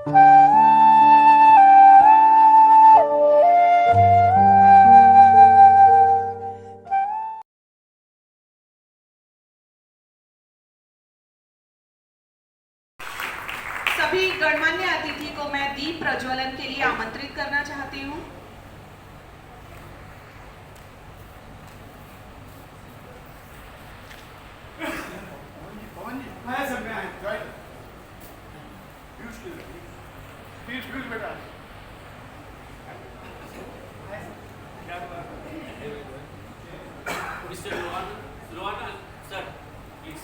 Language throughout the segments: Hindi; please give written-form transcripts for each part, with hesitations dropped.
सभी गणमान्य अतिथि को मैं दीप प्रज्वलन के लिए आमंत्रित करना चाहती हूँ। Mr. Luana, sir, please.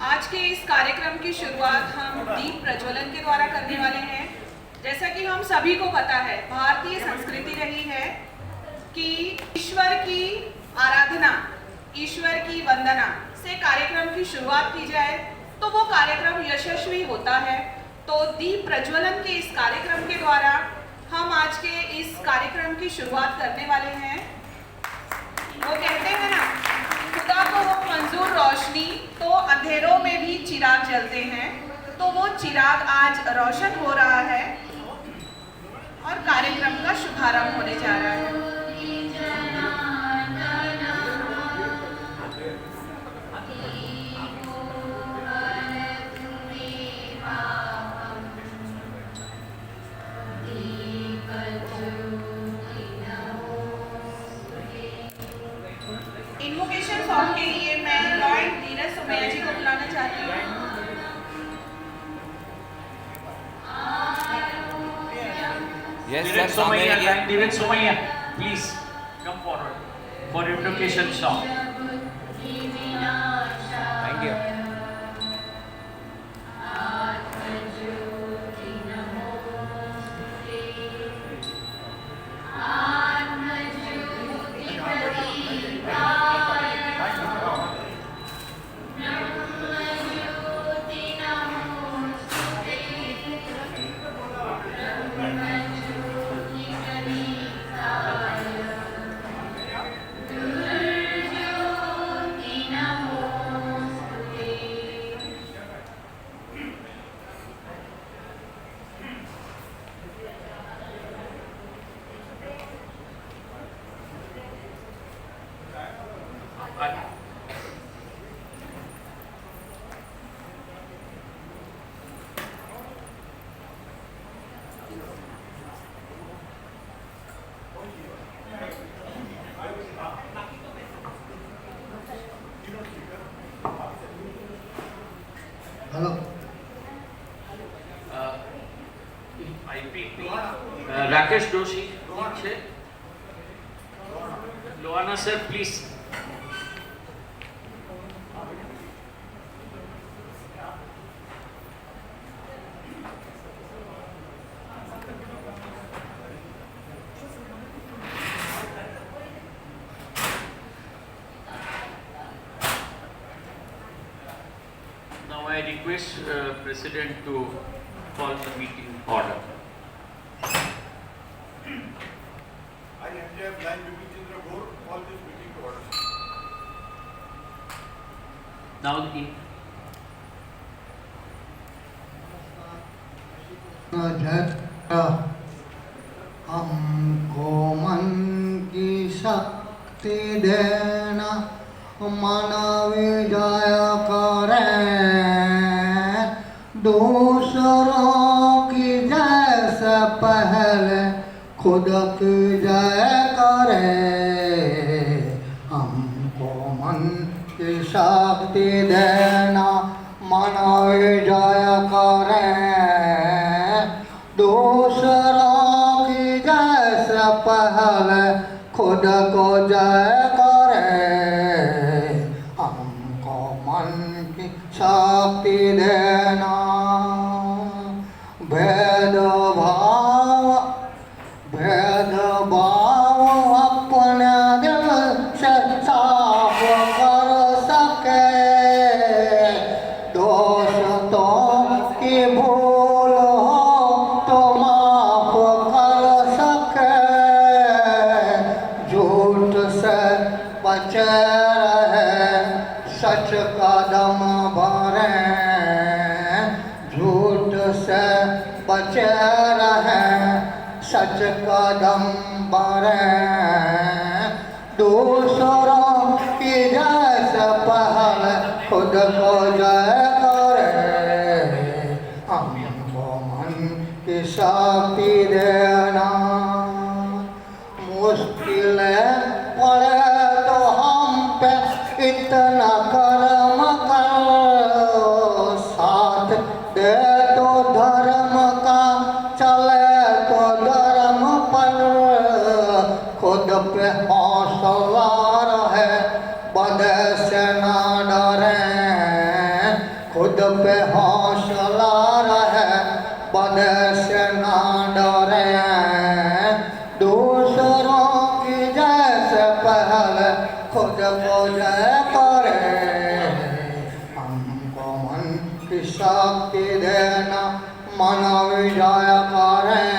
आज के इस कार्यक्रम की शुरुआत हम दीप प्रज्वलन के द्वारा करने वाले हैं। जैसा कि हम सभी को पता है, भारतीय संस्कृति रही है कि ईश्वर की आराधना, ईश्वर की वंदना से कार्यक्रम की शुरुआत की जाए तो वो कार्यक्रम यशस्वी होता है। तो दीप प्रज्वलन के इस कार्यक्रम के द्वारा हम आज के इस कार्यक्रम की शुरुआत करने वाले हैं। वो कहते हैं ना, खुदा को वो मंजूर रोशनी तो अंधेरों में भी चिराग जलते हैं। तो वो चिराग आज रोशन हो रहा है और कार्यक्रम का शुभारंभ होने जा रहा है। इन्वोकेशन सॉन्ग के लिए मैं लॉर्ड नीरज सोमैया जी को बुलाना चाहती हूँ। Neeraj Somaiya, please come forward for invocation song. Thank you. Hello IPP Rakesh Joshi છે Lohana sir please. Now I request President to call the meeting order. I MJF line Bipin Chandra Gaur call this meeting to order. Now in हमको मन की शक्ति देना, मन विजय करे, दूसरों की जैसे पहले खुद की जय करे। हमको मन की शक्ति देना, मन विजय करे, दूसरों की जैसे पहले खुद को जय करे। हमको मन की शक्ति देना, भेदभाव अपने दिल से साफ कर सके, दोस्तों की भूल हो तो माफ कर सके, सच्चे रहें, सच कदम बढ़ें, दूसरों की जैसे पहल खुद को जय करें, हमको मन की शक्ति देना। मुश्किलें पड़े तो हम पे इतना कर्म करो, साथ दे तो धर्म का, चले तो धर्म पर, खुद पे हौसला रहे, बदे से ना डरें, खुद पे हौसला रहे, बदे से ना डरें, दूसरों की जैसे पहले खुद को जय करें, हमको मन की शक्ति देना, मन विजय करें,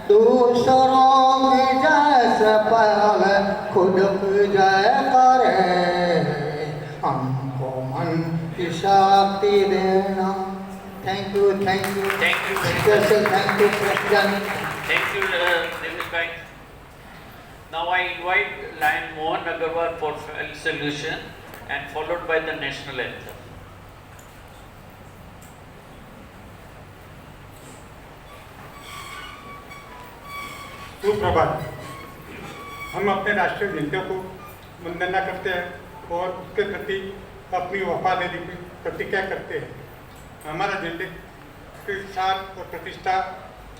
दूसरों की जैसे पहले खुद की जय करें, हमको मन की शक्ति देना। Thank you, thank you, Thank you very much. Special thank you president. Thank you, Devikai. Now I invite Lion Mohan Agarwal for final solution and followed by the national anthem. सुप्रभात। हम अपने राष्ट्रीय झंडे को वंदना करते हैं और उसके प्रति अपनी वफादारी की प्रतिज्ञा करते हैं। हमारा झंडे की शान और प्रतिष्ठा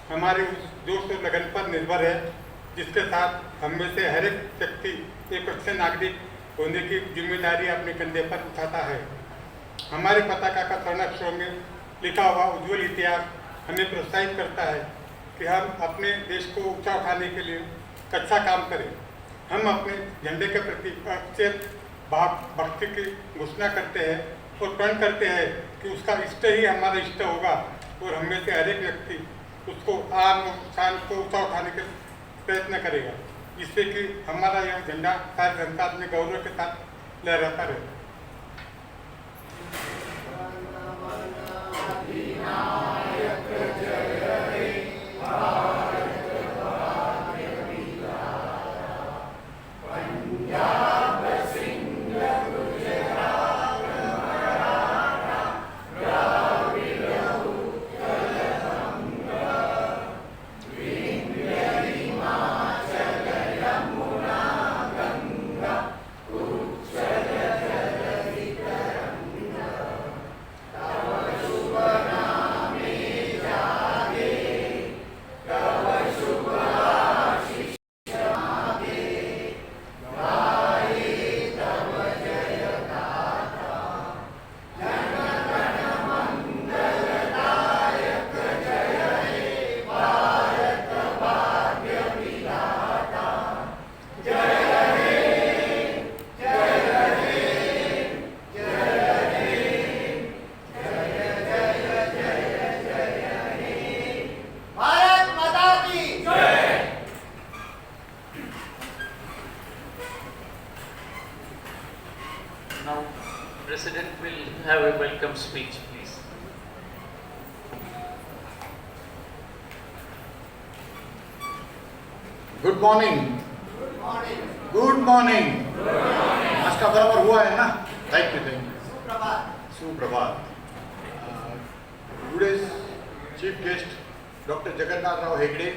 हमारे उस जोश और लगन पर निर्भर है जिसके साथ हम में से हर एक व्यक्ति एक अच्छे नागरिक होने की जिम्मेदारी अपने कंधे पर उठाता है। हमारे पताका का स्वर्णाक्षरों में लिखा हुआ उज्ज्वल इतिहास हमें प्रोत्साहित करता है कि हम अपने देश को ऊंचा उठाने के लिए अच्छा काम करें। हम अपने झंडे के प्रति अक्षय भाव भक्ति की घोषणा करते हैं और प्रण करते हैं कि उसका इष्ट ही हमारा इष्ट होगा और हम में से हर एक व्यक्ति उसको आन और शान को ऊंचा उठाने के प्रयत्न करेगा, जिससे कि हमारा यह झंडा सारे संसार में गौरव के साथ लहराता रहे। Now, President will have a welcome speech, please. Good morning. Good morning. नाश्ता बराबर हुआ है ना? Thank you, thank you. सुप्रभात। Today's chief guest doctor Jagannath Rao Hegde,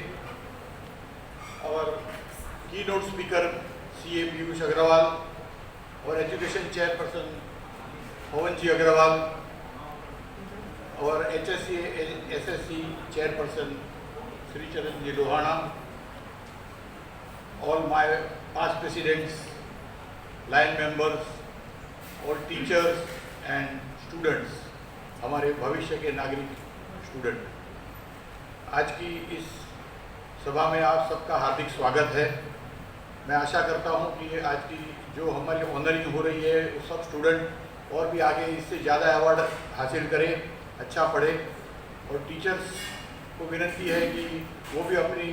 और keynote speaker CA Piyush Agarwal, और एजुकेशन चेयरपर्सन पवन जी अग्रवाल, और HSC SSC चेयरपर्सन श्री चरण जी Lohana, all my past presidents, line members, all teachers and students, हमारे भविष्य के नागरिक स्टूडेंट, आज की इस सभा में आप सबका हार्दिक स्वागत है। मैं आशा करता हूं कि आज की जो हमारी ऑनरिंग हो रही है उस सब स्टूडेंट और भी आगे इससे ज़्यादा अवार्ड हासिल करें, अच्छा पढ़े, और टीचर्स को विनती है कि वो भी अपनी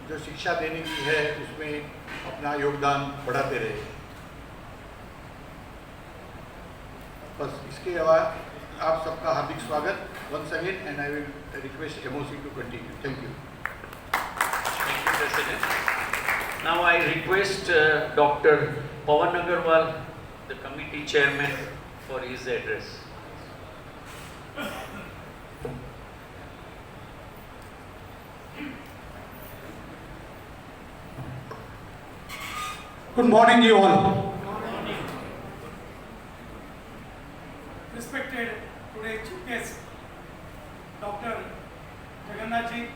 जो शिक्षा देने की है उसमें अपना योगदान बढ़ाते रहे। बस इसके आप सबका हार्दिक स्वागत once again, and I will request MOC to continue. Thank you. Thank you, President. Now I request Dr. Pawan Agarwal, the committee chairman, for his address. Good morning, you all. Respected today chief guest, Dr. Jagannath ji,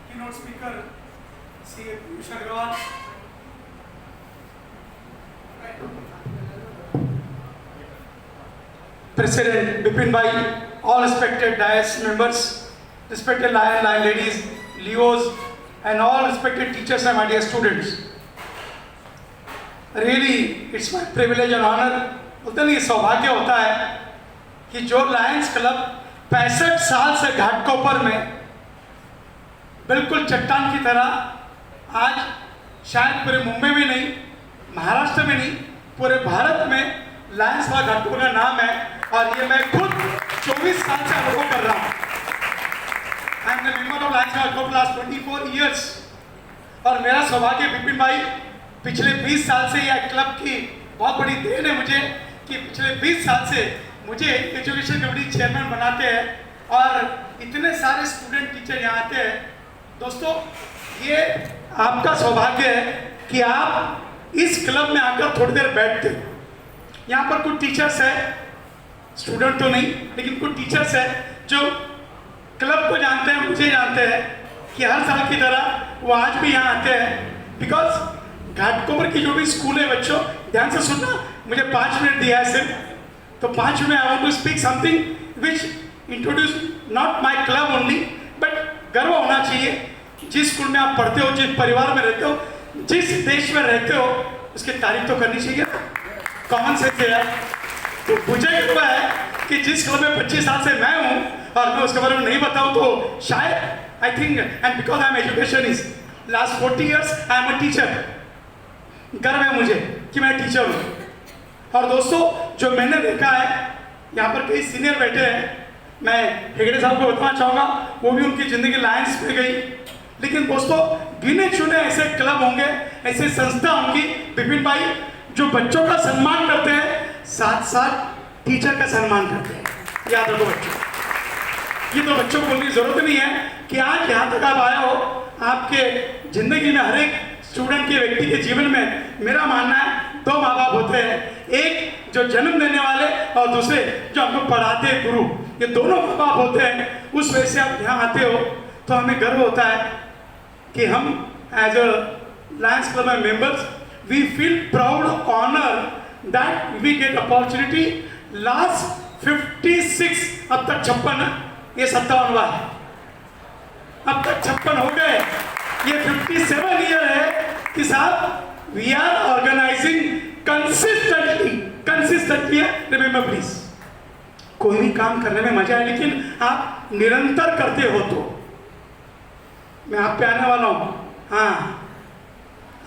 keynote speaker, C.A. Piyush Agarwal, President Bipin Bhai, all respected dais members, respected lion ladies, Leos, and all respected teachers and my dear students. Really, it's my privilege and honor. उतना ही सौभाग्य होता है कि जो लायंस क्लब 65 साल से घाटकोपर में बिल्कुल चट्टान की तरह आज शायद पूरे मुंबई में नहीं, महाराष्ट्र में नहीं, पूरे भारत में लायंस क्लब घाटकोपर का नाम है और ये मैं खुद 24 साल से अनुभव कर रहा हूँ। आई am the member of Lions Club Ghatkopar last 24 years और मेरा सौभाग्य बिपिन भाई पिछले 20 साल से यह क्लब की बहुत बड़ी देन है मुझे कि पिछले 20 साल से मुझे एजुकेशन कमेटी चेयरमैन बनाते हैं और इतने सारे स्टूडेंट टीचर यहाँ आते हैं। दोस्तों, ये आपका सौभाग्य है कि आप इस क्लब में आकर थोड़ी देर बैठते हैं। यहाँ पर कुछ टीचर्स है, स्टूडेंट तो नहीं, लेकिन कुछ टीचर्स है जो क्लब को जानते हैं, मुझे जानते हैं कि हर साल की तरह वो आज भी यहाँ आते हैं। बिकॉज घाटकोपर की जो भी स्कूल है, बच्चों ध्यान से सुनना, मुझे 5 मिनट दिया है सिर्फ, तो 5 minute I want to speak something which introduce not my club only, but गर्व होना चाहिए। जिस स्कूल में आप पढ़ते हो, जिस परिवार में रहते हो, जिस देश में रहते हो, उसकी तारीफ तो करनी चाहिए। कॉमन सेंस है। तो मुझे गर्व है कि जिस क्लब में 25 साल से मैं हूँ और मैं उसके बारे में नहीं बताऊँ तो शायद I think, and because I am educationist, last 40 years I am a teacher. गर्व है मुझे कि मैं टीचर हूँ। और दोस्तों, जो मैंने देखा है, यहाँ पर कई सीनियर बैठे हैं, मैं हेगड़े साहब को बताना चाहूँगा, वो भी उनकी ज़िंदगी लायंस में गई। लेकिन दोस्तों, गिने चुने ऐसे क्लब होंगे, ऐसे संस्था होंगी बिपिन भाई, जो बच्चों का सम्मान करते हैं, साथ साथ टीचर का सम्मान करते हैं। याद रखो बच्चों, ये तो बच्चों को बोलने की जरूरत नहीं है कि आज यहाँ तक आप आए हो। आपके जिंदगी में हर एक स्टूडेंट के, व्यक्ति के जीवन में मेरा मानना है 2 माँ बाप होते हैं, एक जो जन्म देने वाले और दूसरे जो हमको पढ़ाते हैं, गुरु। ये दोनों माँ बाप होते हैं। उस वजह से आप यहाँ आते हो तो हमें गर्व होता है कि हम as a Lions Club members we feel proud honour that we get opportunity. Last 56, अब तक 56, ये 57वां है, अब तक 56 हो गए, ये 57 ईयर है कि साहब we are organising consistently. Remember please, कोई भी काम करने में मजा है, लेकिन आप निरंतर करते हो तो। मैं आप पे आने वाला हूँ। हाँ,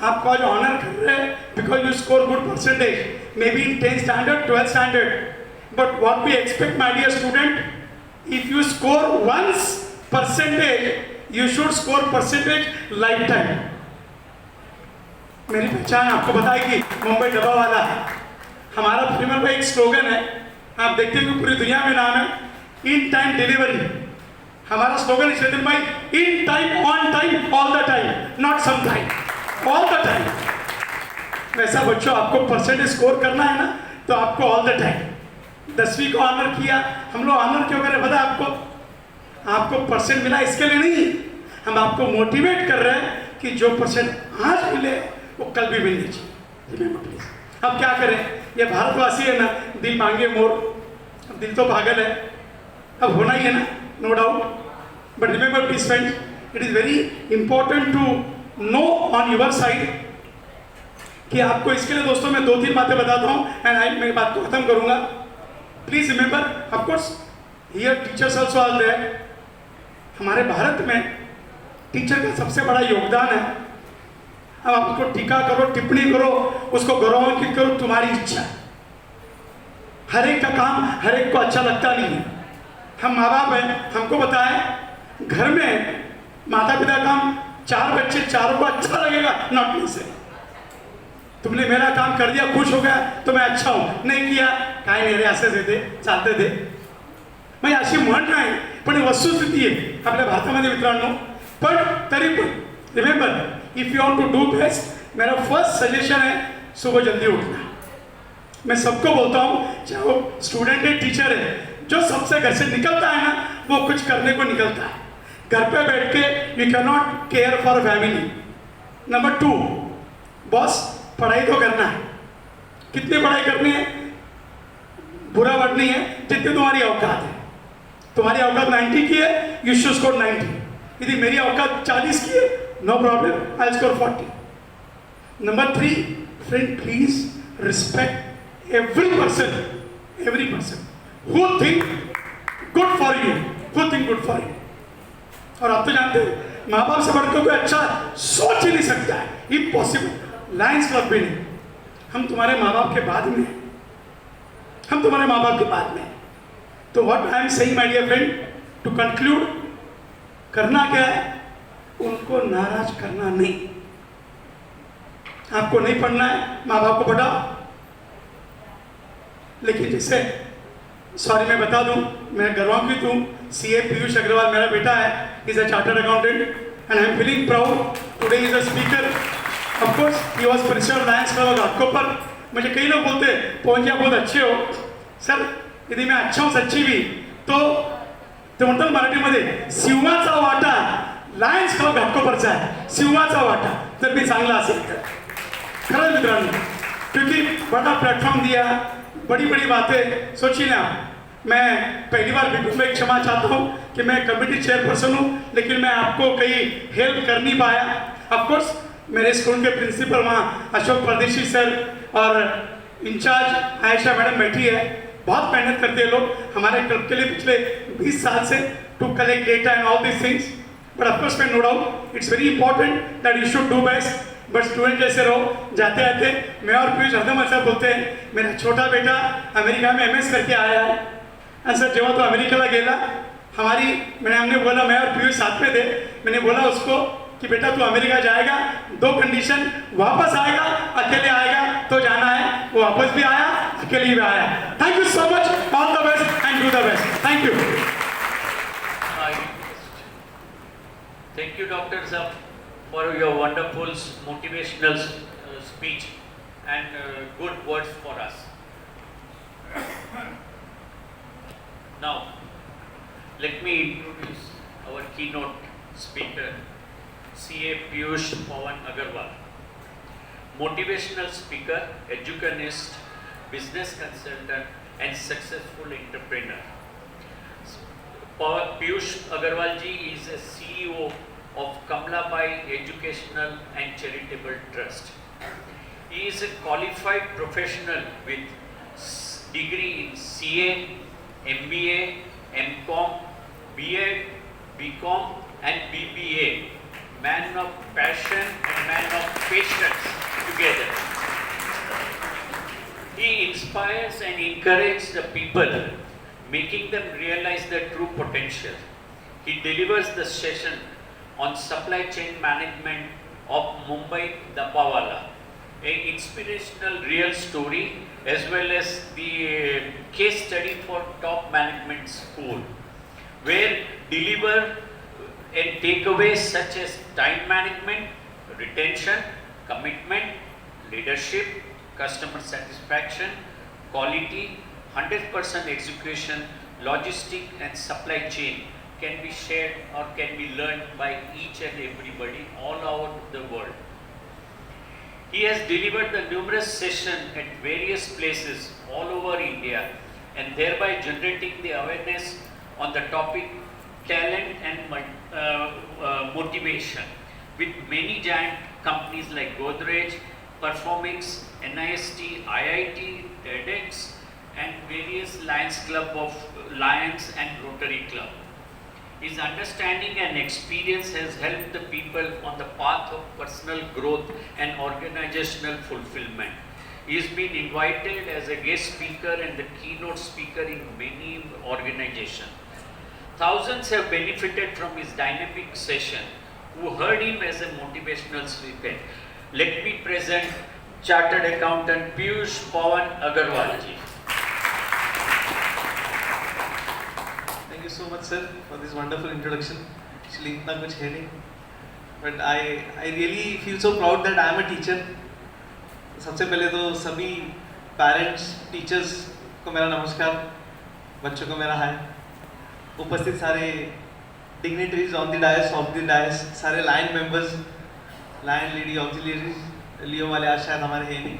आपको आज ऑनर कर रहे हैं because you score good percentage, maybe in 10th standard, 12th standard, but what we expect my dear student, if you score once percentage, you should score percentage lifetime। मेरी पहचान आपको बताएगी, मुंबई डब्बा वाला है हमारा। प्रीमियर का एक स्लोगन है, आप देखते हो पूरी दुनिया में नाम है, इन टाइम डिलीवरी। हमारा स्लोगन है चेतन भाई, in time, on time, all the time, not some time, all the time. वैसा बच्चों, आपको परसेंटेज स्कोर करना है ना, तो आपको ऑल द टाइम। 10वीं को ऑनर किया, हम लोग ऑनर क्यों करें पता आपको? आपको परसेंट मिला इसके लिए नहीं, हम आपको मोटिवेट कर रहे हैं कि जो परसेंट आज मिले वो कल भी मिलनी चाहिए। अब क्या करें, ये भारतवासी है ना, दिल मांगे मोर, अब दिल तो पागल है, अब होना ही है ना, no doubt. But remember please friends, it is very important to know on your side कि आपको इसके लिए दोस्तों मैं 2-3 बातें बताता हूँ एंड आई मेरी बात को खत्म करूँगा। Please remember, of course here teachers also are there. हमारे भारत में टीचर का सबसे बड़ा योगदान है। अब आप उसको टीका करो, टिप्पणी करो, उसको गौरवान्वित करो, तुम्हारी इच्छा। हर एक का काम हर एक को अच्छा लगता नहीं है। हम माँ बाप हैं, हमको बताएं घर में माता पिता का काम 4 बच्चे 4 को अच्छा लगेगा, नॉट मी से। तुमने मेरा काम कर दिया, खुश हो गया तो मैं अच्छा हूं, नाही किया काय नाही रे असंच येते चालते ते। म्हणजे अशी म्हण नाही, पण वस्तुस्थिती आहे आपल्या भारतामध्ये मित्रांनो। पण तरी पण remember if you want to do best, मेरा फर्स्ट सजेशन है सुबह जल्दी उठना। मैं सबको बोलता हूँ, चाहे वो स्टूडेंट है टीचर है, जो सबसे घर से निकलता है ना वो कुछ करने को निकलता है। घर पे बैठ के you can not care for family. Number 2, boss पढ़ाई तो करना है। कितनी पढ़ाई करनी है? बुरा वर्ड नहीं है, जितनी तुम्हारी औकात है। तुम्हारी औकात 90 की है, यू शुड स्कोर 90। यदि मेरी औकात 40 की है, no problem, I score 40। Number 3, friend please respect every person who think good for you, who think good for you। और आप तो जानते हो माँ बाप से बढ़कर कोई अच्छा सोच ही नहीं सकता है, इम्पॉसिबल। लायंस क्लब भी नहीं, हम तुम्हारे माँ बाप के बाद में, हम तुम्हारे माँ बाप के बाद में। तो what I am saying my dear friend, to conclude, करना क्या है? उनको नाराज करना नहीं। आपको नहीं पढ़ना है, माँ बाप को पढ़ाओ। लेकिन जैसे सॉरी मैं बता दूं, मैं गर्वान्वित हूँ, CA पीयूष अग्रवाल मेरा बेटा है, is a chartered accountant and I am feeling proud today is a speaker. Of course he was principal Lions Club Ghatkopar. मुझे कई लोग बोलते हैं पहुंच बहुत अच्छे हो सर, यदि मैं अच्छा हूँ सच्ची भी तो म्हणतात मराठीमध्ये सिंहाचा वाटा लायन्स क्लब घाटकोपरचा आहे, सिंहाचा वाटा जर मी चांगला असेल तर। खरं मित्रांनो, क्योंकि बड़ा प्लेटफॉर्म दिया, बड़ी बड़ी बातें सोची ना। मैं पहली बार बिल्कुल मैं क्षमा चाहता हूँ कि मैं कमेटी चेयरपर्सन हूँ, लेकिन मैं आपको कहीं हेल्प कर नहीं पाया। ऑफकोर्स मेरे स्कूल के प्रिंसिपल वहाँ अशोक परदेशी सर और इंचार्ज आयशा मैडम बैठी है, बहुत मेहनत करते हैं लोग हमारे क्लब के लिए पिछले 20 साल से, to collect data and all this things. But of course मैं no doubt it's very important that you should do best. But student जैसे रहो, जाते आते मैं और पीयूष हरदम ऐसा बोलते हैं, मेरा छोटा बेटा अमेरिका में MS करके आया है। सर जेव्हा तो अमेरिका गेला, हमने बोला, मैं और पीयूष साथ में थे, मैंने बोला उसको कि बेटा तू अमेरिका जाएगा, 2 कंडीशन, वापस आएगा, अकेले आएगा तो जाना है। वो वापस भी आया, अकेले भी आया। Thank you so much, all the best and do the best. Thank you. Thank you, Dr. Zaf, for your wonderful motivational speech and good words for us. Now, let me introduce our keynote speaker, CA Piyush Pawan Agarwal. Motivational speaker, educationist, business consultant, and successful entrepreneur. Piyush Agarwal ji is a CEO of Kamlabai Educational and Charitable Trust. He is a qualified professional with degree in CA, MBA, MCom, BA, BCom and BBA. Man of passion and man of patience together. He inspires and encourages the people, making them realize their true potential. He delivers the session on supply chain management of Mumbai Dabawala, an inspirational real story as well as the case study for top management school, where deliver and takeaways such as time management, retention, commitment, leadership, customer satisfaction, quality, 100% execution, logistic and supply chain can be shared or can be learned by each and everybody all over the world. He has delivered the numerous sessions at various places all over India and thereby generating the awareness on the topic talent and motivation with many giant companies like Godrej, Performix, NIST, IIT, TEDx and various Lions and Rotary Club. His understanding and experience has helped the people on the path of personal growth and organizational fulfillment. He's been invited as a guest speaker and the keynote speaker in many organizations. Thousands have benefited from his dynamic session who heard him as a motivational speaker. Let me present Chartered Accountant Piyush Pawan Agarwal ji. Thank you so much, sir, for this wonderful introduction. Actually, इतना कुछ है नहीं, but I really feel so proud that I am a teacher. सबसे पहले तो सभी पेरेंट्स, टीचर्स को मेरा नमस्कार, बच्चों को मेरा हाय, उपस्थित सारे dignitaries on the dais, off the dais, सारे lion members, lion lady, auxiliaries, Leo वाले आज शायद हमारे हैं नहीं,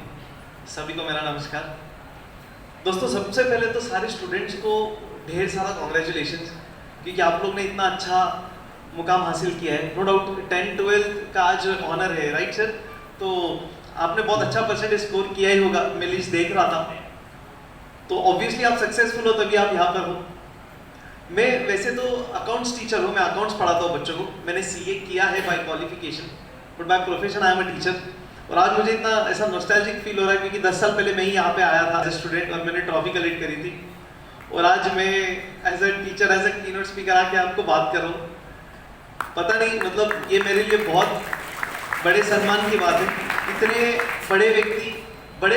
सभी को मेरा नमस्कार। दोस्तों, सबसे पहले तो सारे स्टूडेंट्स को ढेर सारा कॉन्ग्रेचुलेशंस, क्योंकि आप लोग ने इतना अच्छा मुकाम हासिल किया है। नो डाउट 10-12 का आज ऑनर है, राइट सर? तो आपने बहुत अच्छा परसेंटेज स्कोर किया ही होगा, मैं लिस्ट देख रहा था, तो ऑब्वियसली आप सक्सेसफुल हो तभी आप यहाँ पर हो। मैं वैसे तो अकाउंट्स टीचर हूँ, मैं अकाउंट्स पढ़ाता हूँ बच्चों को, मैंने CA किया है by qualification, but by profession I am a teacher. और आज मुझे इतना ऐसा नॉस्टैल्जिक फील हो रहा है क्योंकि 10 साल पहले मैं ही यहाँ पे आया था एज ए स्टूडेंट और मैंने ट्रॉफी कलेक्ट करी थी, और आज मैं as a teacher, as a keynote speaker आके आपको बात कर रहा हूँ। पता नहीं, मतलब ये मेरे लिए बहुत बड़े सम्मान की बात है। इतने बड़े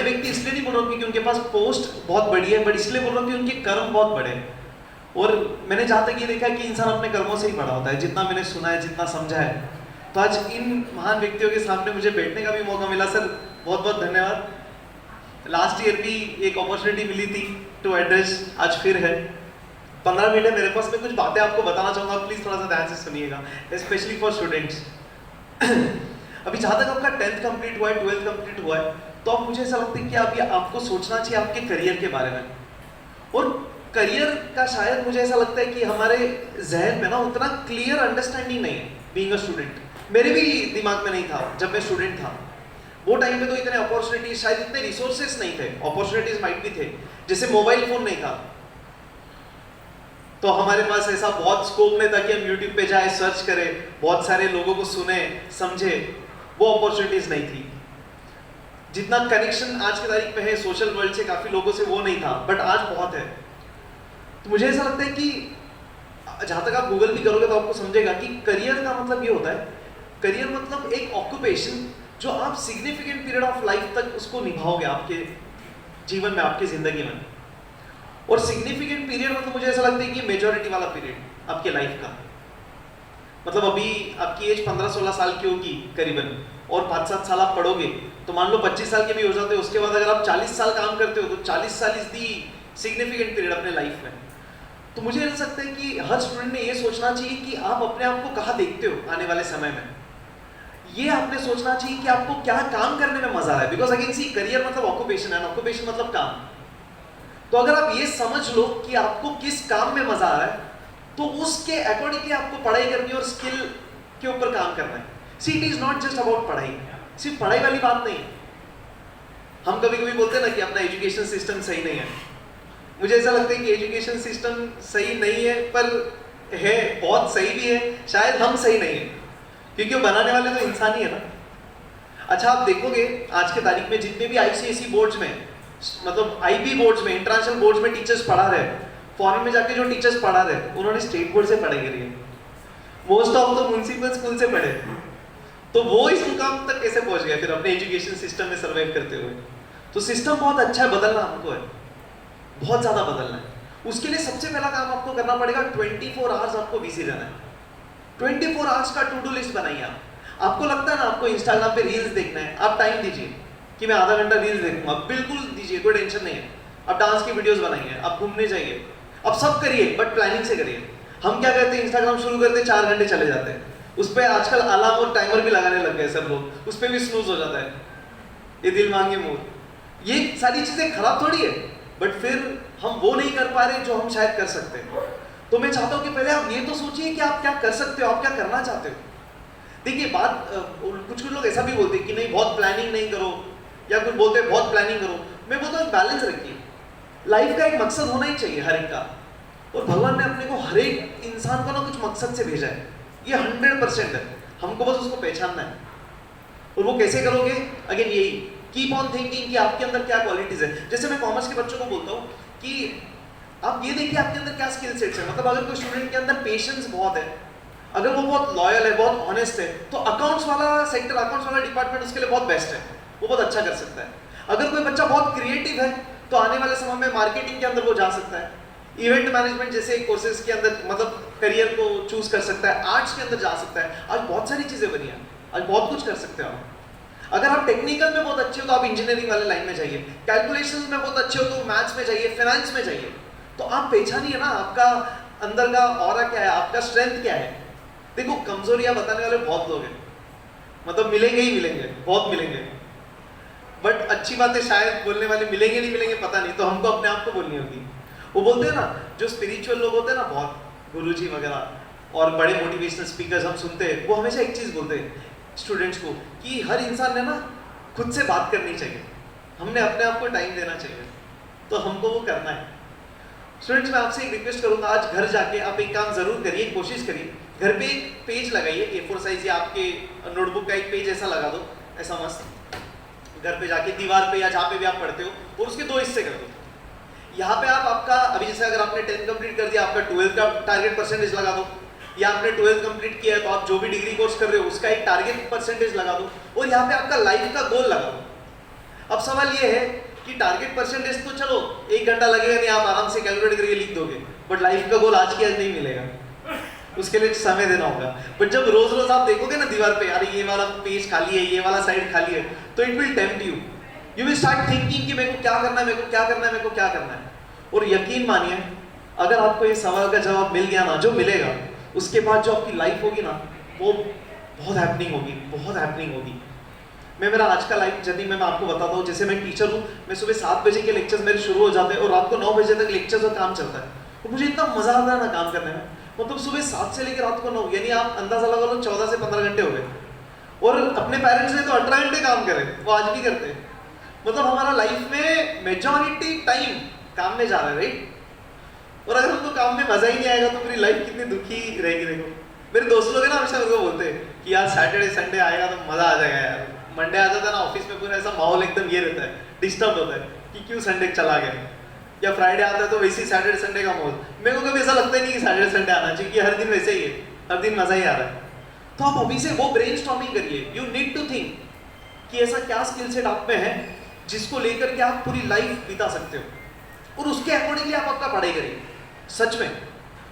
व्यक्ति इसलिए नहीं बोल रहा हूँ क्योंकि उनके पास पोस्ट बहुत बड़ी है, बट इसलिए बोल रहा हूँ कि उनके कर्म बहुत बड़े हैं। और मैंने जहाँ तक ये देखा है कि इंसान अपने कर्मों से ही बड़ा होता है, जितना मैंने सुना है, जितना समझा है। तो आज इन महान व्यक्तियों के सामने मुझे बैठने का भी मौका मिला, सर बहुत बहुत धन्यवाद। लास्ट ईयर भी एक अपॉर्चुनिटी मिली थी टू एड्रेस, आज फिर है। 15 मिनट है मेरे पास, मैं कुछ बातें आपको बताना चाहूँगा, प्लीज़ थोड़ा सा ध्यान से सुनिएगा, स्पेशली फॉर स्टूडेंट्स। अभी जहाँ तक आपका 10th कंप्लीट हुआ है, 12th कंप्लीट हुआ है, तो अब मुझे ऐसा लगता है कि अभी आपको सोचना चाहिए आपके करियर के बारे में। और करियर का शायद मुझे ऐसा लगता है कि हमारे जहन में ना उतना क्लियर अंडरस्टैंडिंग नहीं है बीइंग अ स्टूडेंट। मेरे भी दिमाग में नहीं था जब मैं स्टूडेंट था, वो टाइम पे तो इतने अपॉर्चुनिटीज, शायद इतने रिसोर्सेस नहीं थे, अपॉर्चुनिटीज माइट भी थे, जैसे मोबाइल फोन नहीं था, तो हमारे पास ऐसा बहुत स्कोप नहीं था कि हम यूट्यूब पे जाए, सर्च करें, बहुत सारे लोगों को सुने, समझे, वो अपॉर्चुनिटीज नहीं थी। जितना कनेक्शन आज की तारीख में है सोशल वर्ल्ड से काफी लोगों से, वो नहीं था, बट आज बहुत है। तो मुझे ऐसा लगता है कि जहां तक आप गूगल भी करोगे तो आपको समझेगा कि करियर का मतलब ये होता है, करियर मतलब एक ऑक्यूपेशन जो आप सिग्निफिकेंट पीरियड ऑफ लाइफ तक उसको निभाओगे आपके जीवन में, आपकी जिंदगी में। और सिग्निफिकेंट पीरियड मतलब मुझे ऐसा लगता है कि मेजॉरिटी वाला पीरियड आपके लाइफ का, मतलब अभी आपकी एज 15-16 साल की होगी करीबन, और 5-7 साल आप पढ़ोगे तो मान लो 25 साल के भी हो जाते हो। उसके बाद अगर आप 40 साल काम करते हो तो 40 साल इज दी सिग्निफिकेंट पीरियड अपने लाइफ में। तो मुझे ऐसा लगता है कि हर स्टूडेंट ने ये सोचना चाहिए कि आप अपने आप को कहाँ देखते हो आने वाले समय में। ये आपने सोचना चाहिए कि आपको क्या काम करने में मजा है, बिकॉज अगेन सी करियर मतलब ऑक्यूपेशन है, ऑक्यूपेशन मतलब काम। तो अगर आप ये समझ लो कि आपको किस काम में मजा आ रहा है, तो उसके अकॉर्डिंगली आपको पढ़ाई करनी है और स्किल के ऊपर काम करना है। See it is not just about पढ़ाई, सिर्फ पढ़ाई वाली बात नहीं है। हम कभी कभी बोलते हैं ना कि अपना एजुकेशन सिस्टम सही नहीं है। मुझे ऐसा लगता है कि एजुकेशन सिस्टम सही नहीं है, पर है, बहुत सही भी है, शायद हम सही नहीं है, क्योंकि वो बनाने वाले तो इंसान ही है ना। अच्छा, आप देखोगे आज के तारीख में जितने भी ICSE बोर्ड्स में, मतलब IB बोर्ड्स में, इंटरनेशनल बोर्ड्स में टीचर्स पढ़ा रहे, फॉरेन में जाके जो टीचर्स पढ़ा रहे, उन्होंने स्टेट बोर्ड से पढ़ाई करी है, most of the municipal school से पढ़े। तो वो इस मुकाम तक कैसे पहुंच गए फिर अपने एजुकेशन सिस्टम में सर्वाइव करते हुए? तो सिस्टम बहुत अच्छा है, बदलना हमको है, बहुत ज्यादा बदलना है। उसके लिए सबसे पहला काम आपको करना पड़ेगा 24 आवर्स आपको बिजी रहना है। 24 आवर्स का टू डू लिस्ट बनाइए आप। आपको लगता है ना आपको इंस्टाग्राम पे रील्स देखना है, आप टाइम दीजिए कि मैं आधा घंटा रील्स देखूंगा, बिल्कुल दीजिए, कोई टेंशन नहीं है। आप डांस की वीडियोस बनाइए, आप घूमने जाइए, आप सब करिए, बट प्लानिंग से करिए। हम क्या करते हैं, इंस्टाग्राम शुरू करते हैं, 4 घंटे चले जाते हैं, उस पर आजकल अलार्म और टाइमर भी लगाने लग गए सब लोग, उस पर भी स्नूज हो जाता है, ये दिल मांगे मोर। ये सारी चीजें खराब थोड़ी है, बट फिर हम वो नहीं कर पा रहे जो हम शायद कर सकते हैं। तो मैं चाहता हूं कि पहले आप ये तो सोचिए कि आप क्या कर सकते हो, आप क्या करना चाहते हो। देखिए बात, कुछ लोग ऐसा भी बोलते हैं कि नहीं बहुत प्लानिंग नहीं करो, या कुछ बोलते हैं बहुत प्लानिंग करो। मैं बोलता हूँ बैलेंस रखिए, लाइफ का एक मकसद होना ही चाहिए हर एक का, और भगवान ने अपने को हर एक इंसान को ना कुछ मकसद से भेजा है, ये 100% है, हमको बस उसको पहचानना है। और वो कैसे करोगे? अगेन यही कीप ऑन थिंकिंग कि आपके अंदर क्या क्वालिटीज है। जैसे मैं कॉमर्स के बच्चों को बोलता हूँ कि आप ये देखिए आपके अंदर क्या स्किल सेट्स है। मतलब अगर कोई स्टूडेंट के अंदर पेशेंस बहुत है, अगर वो बहुत लॉयल है, बहुत ऑनेस्ट है, तो अकाउंट्स वाला सेक्टर, अकाउंट्स वाला डिपार्टमेंट उसके लिए बहुत बेस्ट है, वो बहुत अच्छा कर सकता है। अगर कोई बच्चा बहुत क्रिएटिव है तो आने वाले समय में मार्केटिंग के अंदर वो जा सकता है, इवेंट मैनेजमेंट जैसे कोर्सेज के अंदर मतलब करियर को चूज कर सकता है, आर्ट्स के अंदर जा सकता है। आज बहुत सारी चीजें बनी हैं, आज बहुत कुछ कर सकते हो आप। अगर आप टेक्निकल में बहुत अच्छे हो तो आप इंजीनियरिंग वाले लाइन में जाइए, कैलकुलेशंस में बहुत अच्छे हो तो मैथ्स में जाइए, फाइनेंस में जाइए। तो आप पहचानिए ना आपका अंदर का ऑरा क्या है, आपका स्ट्रेंथ क्या है। देखो कमजोरियां बताने वाले बहुत लोग हैं, मतलब मिलेंगे ही मिलेंगे, बहुत मिलेंगे, बट अच्छी बातें शायद बोलने वाले मिलेंगे नहीं मिलेंगे पता नहीं, तो हमको अपने आप को बोलनी होगी। वो बोलते हैं ना जो स्पिरिचुअल लोग होते हैं ना, बहुत गुरुजी वगैरह और बड़े मोटिवेशनल स्पीकर्स हम सुनते हैं, वो हमेशा एक चीज बोलते हैं स्टूडेंट्स को कि हर इंसान ने ना खुद से बात करनी चाहिए, हमने अपने आप को टाइम देना चाहिए, तो हमको वो करना है। स्टूडेंट्स मैं आपसे एक रिक्वेस्ट करूंगा, आज घर जाके आप एक काम जरूर करिए, कोशिश करिए, घर पे एक पेज लगाइए A4 साइज या आपके नोटबुक का एक पेज ऐसा लगा दो, ऐसा मस्त घर पे जाके दीवार पे या जहाँ पे भी आप पढ़ते हो, और उसके 2 हिस्से कर दो। यहाँ पे आप आपका अभी जैसे अगर आपने 10th कंप्लीट कर दिया, आपका 12th का टारगेट परसेंटेज लगा दो, या आपने 12th कंप्लीट किया है तो आप जो भी डिग्री कोर्स कर रहे हो उसका एक टारगेट परसेंटेज लगा दो, और यहाँ पे आपका लाइफ का गोल लगा दो। अब सवाल ये है कि टारगेट परसेंटेज तो चलो 1 घंटा लगेगा नहीं, आप आराम से कैलकुलेट करके लिख दोगे, बट लाइफ का गोल आज की आज नहीं मिलेगा, उसके लिए समय देना होगा। बट जब रोज रोज आप देखोगे ना दीवार पे, यार ये वाला पेज खाली है, ये वाला साइड खाली है, तो it will tempt you, you will start thinking कि मेरे को क्या करना है, मेरे को क्या करना है, मेरे को क्या करना है। और यकीन मानिए अगर आपको ये सवाल का जवाब मिल गया ना, जो मिलेगा उसके बाद जो आपकी लाइफ होगी ना, वो बहुत हैपनिंग होगी, बहुत हैपनिंग होगी। मैं मेरा आज का लाइफ जर्नी में मैं आपको बताता हूँ। जैसे मैं टीचर हूँ, मैं सुबह 7 बजे के लेक्चर्स मेरे शुरू हो जाते हैं और रात को 9 बजे तक लेक्चर्स और काम चलता है, और मुझे इतना मजा आता है ना काम करने में। मतलब सुबह 7 से लेकर रात को 9, यानी आप अंदाजा लगा लो 14 से 15 घंटे हो गए। और अपने पेरेंट्स ने तो 18 घंटे काम करे, वो आज भी करते हैं। मतलब हमारा लाइफ में मेजॉरिटी टाइम काम में जा रहा है, राइट। और अगर हमको काम में मजा ही नहीं आएगा तो पूरी लाइफ कितनी दुखी रहेगी। देखो मेरे दोस्त लोग हैं ना, हमेशा मेरे को बोलते हैं कि यार सैटरडे संडे आएगा तो मजा आ जाएगा यार। मंडे आ जाता है ना, ऑफिस में पूरा ऐसा माहौल एकदम ये रहता है, डिस्टर्ब होता है कि क्यों संडे चला गया, या फ्राइडे आता है तो वैसे ही सैटरडे संडे का माहौल। मेरे को कभी ऐसा लगता ही नहीं कि सैटरडे संडे आना चाहिए, कि हर दिन वैसे ही है, हर दिन मजा ही आ रहा है। तो आप अभी से वो ब्रेनस्टॉर्मिंग करिए, यू नीड टू थिंक कि ऐसा क्या स्किल सेट आप में है जिसको लेकर के आप पूरी लाइफ बिता सकते हो, और उसके अकॉर्डिंगली आप आपका पढ़ाई करिए सच में।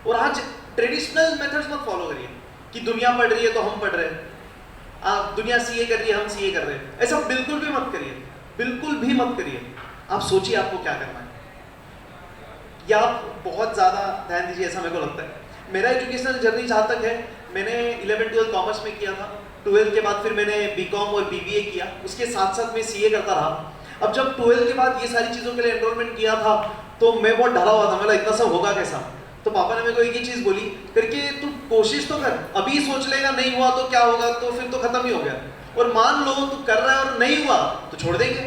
और आज ट्रेडिशनल मेथड्स मत फॉलो करिए कि दुनिया पढ़ रही है तो हम पढ़ रहे हैं, आप दुनिया सीए कर रही है हम सीए कर रहे हैं, ऐसा बिल्कुल भी मत करिए, बिल्कुल भी मत करिए। आप सोचिए आपको क्या करना है, या आप बहुत ज़्यादा ध्यान दीजिए, ऐसा मेरे को लगता है। मेरा एजुकेशनल जर्नी जहाँ तक है, मैंने 11th-12th कॉमर्स में किया था, 12th के बाद फिर मैंने बीकॉम और बीबीए किया, उसके साथ साथ मैं सीए करता रहा। अब जब 12th के बाद ये सारी चीज़ों के लिए एनरोलमेंट किया था तो मैं बहुत डरा हुआ था, मतलब इतना सब होगा कैसा। तो पापा ने मेरे को एक ही चीज़ बोली करके, तू कोशिश तो कर, अभी सोच लेगा नहीं हुआ तो क्या होगा, तो फिर तो खत्म ही हो गया। और मान लो तू कर रहा है और नहीं हुआ तो छोड़ देंगे,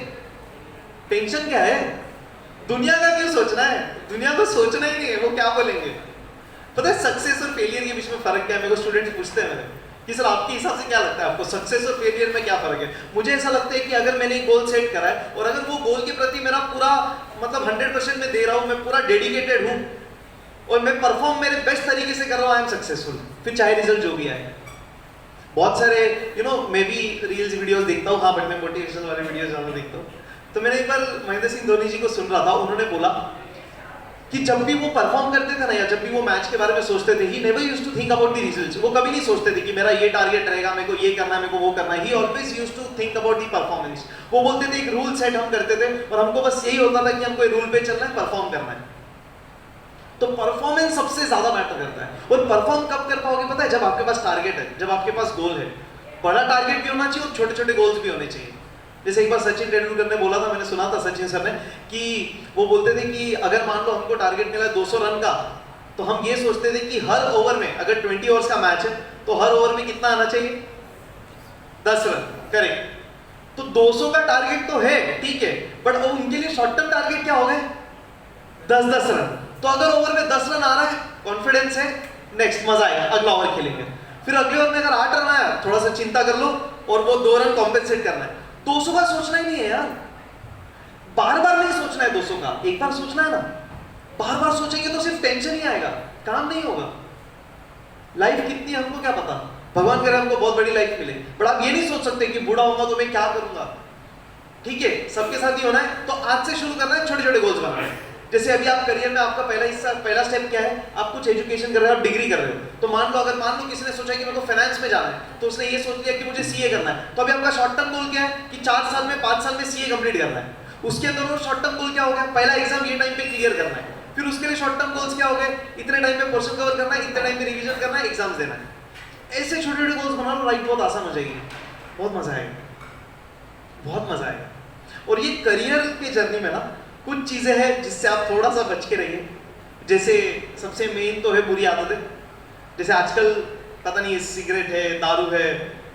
टेंशन क्या है, दुनिया का क्यों सोचना है, दुनिया को सोचना ही नहीं है, वो क्या बोलेंगे। पता है सक्सेस और फेलियर के बीच में फर्क क्या है, मेरे को स्टूडेंट्स पूछते हैं मेरे कि सर आपके हिसाब से क्या लगता है आपको सक्सेस और फेलियर में क्या फर्क है। मुझे ऐसा लगता है कि अगर मैंने एक गोल सेट करा है और अगर वो गोल के प्रति मेरा पूरा मतलब 100% मैं दे रहा हूँ, मैं पूरा डेडिकेटेड हूँ और मैं परफॉर्म मेरे बेस्ट तरीके से कर रहा हूँ, आई एम सक्सेसफुल, फिर चाहे रिजल्ट जो भी आए। बहुत सारे मैं भी रील्स वीडियोस देखता हूँ, हाँ बट मैं मोटिवेशनल वाले वीडियोस ज़्यादा देखता हूँ। तो मैंने एक बार महेंद्र सिंह धोनी जी को सुन रहा था, उन्होंने बोला कि जब भी वो परफॉर्म करते थे ना, या जब भी वो मैच के बारे में सोचते थे, he never used to think about the results. वो कभी नहीं सोचते थे कि मेरा ये टारगेट रहेगा, मेरे को ये करना है, मेरे को वो करना है। He always used to think about the performance. वो बोलते थे एक रूल सेट हम करते थे और हमको बस यही होता था कि हमको रूल पे चलना है, परफॉर्म करना है। तो परफॉर्मेंस सबसे ज्यादा मैटर करता है। और परफॉर्म कब कर पाओगे पता है, जब आपके पास टारगेट है, जब आपके पास गोल है। बड़ा टारगेट भी होना चाहिए और छोटे छोटे गोल्स भी होने चाहिए। जैसे एक बार सचिन तेंदुलकर ने बोला था, मैंने सुना था सचिन सर ने, कि वो बोलते थे कि अगर मान लो हमको टारगेट मिला 200 रन का, तो हम ये सोचते थे कि हर ओवर में, अगर 20 ओवर्स का मैच है तो हर ओवर में कितना आना चाहिए, 10 रन। करेक्ट। तो 200 का टारगेट तो है, ठीक है, बट उनके लिए शॉर्ट टर्म टारगेट क्या हो गए, 10-10 रन। तो अगर ओवर में 10 रन आ रहा है, कॉन्फिडेंस है, नेक्स्ट मजा आएगा, अगला ओवर खेलेंगे। फिर अगले ओवर में अगर 8 रन आया, थोड़ा सा चिंता कर लो और वो 2 रन कॉम्पेंसेट करना है। 200 बार सोचना ही नहीं है यार, बार बार नहीं सोचना है 200 का, एक बार सोचना है ना। बार बार सोचेंगे तो सिर्फ टेंशन ही आएगा, काम नहीं होगा। लाइफ कितनी है हमको क्या पता, भगवान करे हमको बहुत बड़ी लाइफ मिले, बट आप ये नहीं सोच सकते कि बूढ़ा होगा तो मैं क्या करूंगा। ठीक है, सबके साथ ही होना है, तो आज से शुरू करना है, छोटे छोटे गोल्स बनाना है। जैसे अभी आप करियर में आपका पहला स्टेप क्या है, आप कुछ एजुकेशन कर रहे हो, आप डिग्री कर रहे हो, तो मान लो किसी ने सोचा कि मेरे को फाइनेंस में जाना है, तो उसने ये सोच लिया कि मुझे सीए करना है, तो अभी आपका शॉर्ट टर्म गोल क्या है कि 4 साल में 5 साल में सीए कंप्लीट करना है। उसके अंदर वो शॉर्ट टर्म गोल क्या हो गया, पहला एग्जाम ये टाइम पे क्लियर करना है, फिर उसके लिए शॉर्ट टर्म गोल्स क्या हो गए, इतने टाइम में पोर्शन कवर करना है, इतने टाइम में रिवीजन करना है, एग्जाम्स देना है। ऐसे छोटे छोटे गोल्स बना लो, लाइफ बहुत आसान हो जाएगी, बहुत मजा आएगा, बहुत मजा आएगा। और ये करियर के जर्नी में ना कुछ चीजें हैं जिससे आप थोड़ा सा बच के रहिए। जैसे सबसे मेन तो है बुरी आदतें, जैसे आजकल पता नहीं सिगरेट है, दारू है,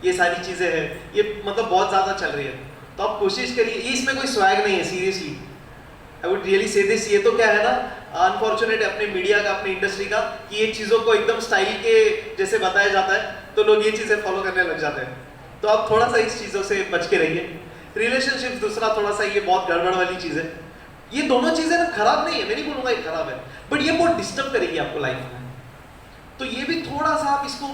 ये सारी चीजें हैं, ये मतलब बहुत ज्यादा चल रही है। तो आप कोशिश करिए, इसमें कोई स्वैग नहीं है, seriously I would really say this. ये तो क्या है ना, अनफॉर्चुनेट है अपने मीडिया का, अपनी इंडस्ट्री का, कि ये चीजों को एकदम स्टाइल के जैसे बताया जाता है तो लोग ये चीजें फॉलो करने लग जाते हैं। तो आप थोड़ा सा इस चीजों से बच के रहिए। रिलेशनशिप दूसरा थोड़ा सा, ये बहुत गड़बड़ वाली चीज है। ये दोनों चीजें ना खराब नहीं है, मैं नहीं बोलूंगा ये खराब है, बट ये बहुत डिस्टर्ब करेगी आपको लाइफ में। तो ये भी थोड़ा सा आप इसको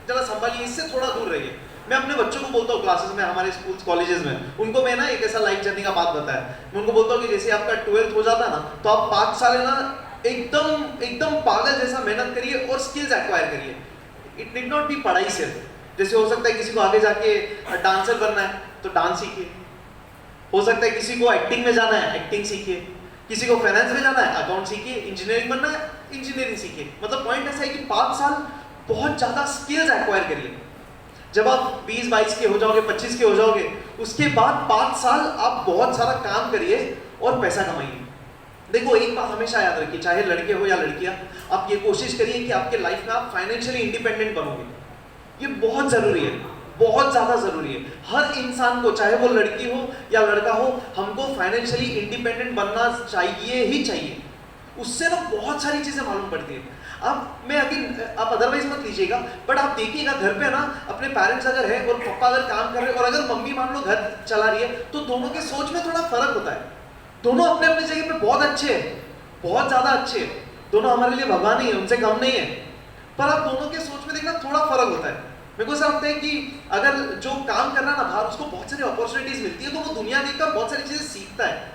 जरा संभालिए, इससे थोड़ा दूर रहिए। मैं अपने बच्चों को बोलता हूँ क्लासेस में, हमारे स्कूल्स कॉलेजेस में, उनको मैं ना एक ऐसा लाइफ जर्नी का बात बताया। मैं उनको बोलता हूँ कि जैसे आपका 12th हो जाता है ना, तो आप 5 साल है ना एकदम पागल जैसा मेहनत करिए और स्किल्स एक्वायर करिए। इट नीड नॉट बी पढ़ाई सिर्फ, जैसे हो सकता है किसी को आगे जाके डांसर बनना है तो डांस सीखिए, हो सकता है किसी को एक्टिंग में जाना है, एक्टिंग सीखिए, किसी को फाइनेंस में जाना है, अकाउंट सीखिए, इंजीनियरिंग बनना है, इंजीनियरिंग सीखिए। मतलब पॉइंट ऐसा है कि 5 साल बहुत ज्यादा स्किल्स एक्वायर करिए। जब आप 20-22 के हो जाओगे, 25 के हो जाओगे, उसके बाद 5 साल आप बहुत सारा काम करिए और पैसा कमाइए। देखो एक बात हमेशा याद रखिए, चाहे लड़के हो या लड़कियां, आप ये कोशिश करिए कि आपके लाइफ में आप फाइनेंशियली इंडिपेंडेंट बनोगे। ये बहुत जरूरी है, बहुत ज्यादा जरूरी है। हर इंसान को, चाहे वो लड़की हो या लड़का हो, हमको फाइनेंशियली इंडिपेंडेंट बनना चाहिए ही चाहिए। उससे ना बहुत सारी चीजें मालूम पड़ती है। आप अदरवाइज मत लीजिएगा, बट आप देखिएगा घर पे ना अपने पेरेंट्स अगर है और पापा अगर काम कर रहे हैं और अगर मम्मी मान लो घर चला रही है, तो दोनों के सोच में थोड़ा फर्क होता है। दोनों अपने अपने जगह पे बहुत अच्छे हैं, बहुत ज्यादा अच्छे हैं, दोनों हमारे लिए भगवान ही है, उनसे कम नहीं है, पर आप दोनों के सोच में देखना थोड़ा फर्क होता है। मेरे को ऐसा लगता है कि अगर जो काम कर रहा है ना बाहर, उसको बहुत सारी अपॉर्चुनिटीज मिलती है, तो वो दुनिया देखकर बहुत सारी चीजें सीखता है।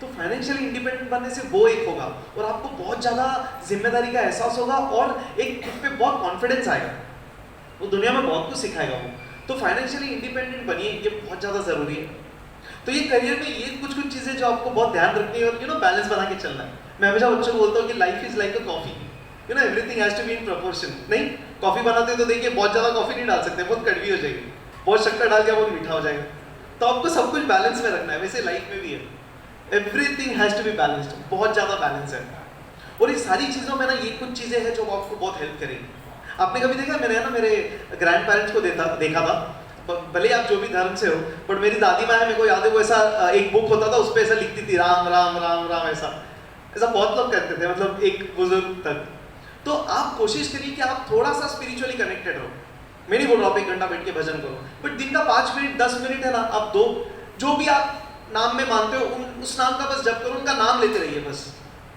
तो फाइनेंशियली इंडिपेंडेंट बनने से वो एक होगा और आपको बहुत ज्यादा जिम्मेदारी का एहसास होगा और एक खुद पे बहुत कॉन्फिडेंस आएगा, वो दुनिया में बहुत कुछ सिखाएगा वो। तो फाइनेंशियली इंडिपेंडेंट बनिए, ये बहुत ज्यादा जरूरी है। तो ये करियर में ये कुछ चीजें जो आपको बहुत ध्यान रखनी है और बैलेंस बना के चलना है। मैं हमेशा बच्चों को बोलता हूँ कि life is like a coffee, everything has to be in proportion. नहीं, कॉफी बनाते तो देखिए बहुत ज्यादा कॉफी नहीं डाल सकते, बहुत कड़वी हो जाएगी, बहुत शक्कर डाल दिया बहुत मीठा हो जाएगा। तो आपको सब कुछ बैलेंस में रखना है, वैसे लाइफ में भी है, everything has to be balanced, बहुत ज्यादा बैलेंस है। और ये सारी चीजों में ना ये कुछ चीजें हैं जो आपको बहुत हेल्प करेंगी। आपने कभी देखा, मैंने ना मेरे ग्रैंड पेरेंट्स को देखा था, भले आप जो भी धर्म से हो, बट मेरी दादी माँ है, मेरे को याद है वो ऐसा एक बुक होता था, उस पर ऐसा लिखती थी राम राम राम राम, ऐसा बहुत लोग करते थे, मतलब एक बुजुर्ग तक। तो आप कोशिश करिए कि आप थोड़ा सा स्पिरिचुअली कनेक्टेड रहो। मैं नहीं बोल रहा आप 1 घंटा बैठ के भजन करो, बट दिन का 5 मिनट 10 मिनट है ना, आप दो, जो भी आप नाम में मानते हो उस नाम का बस जप करो, उनका नाम लेते रहिए, बस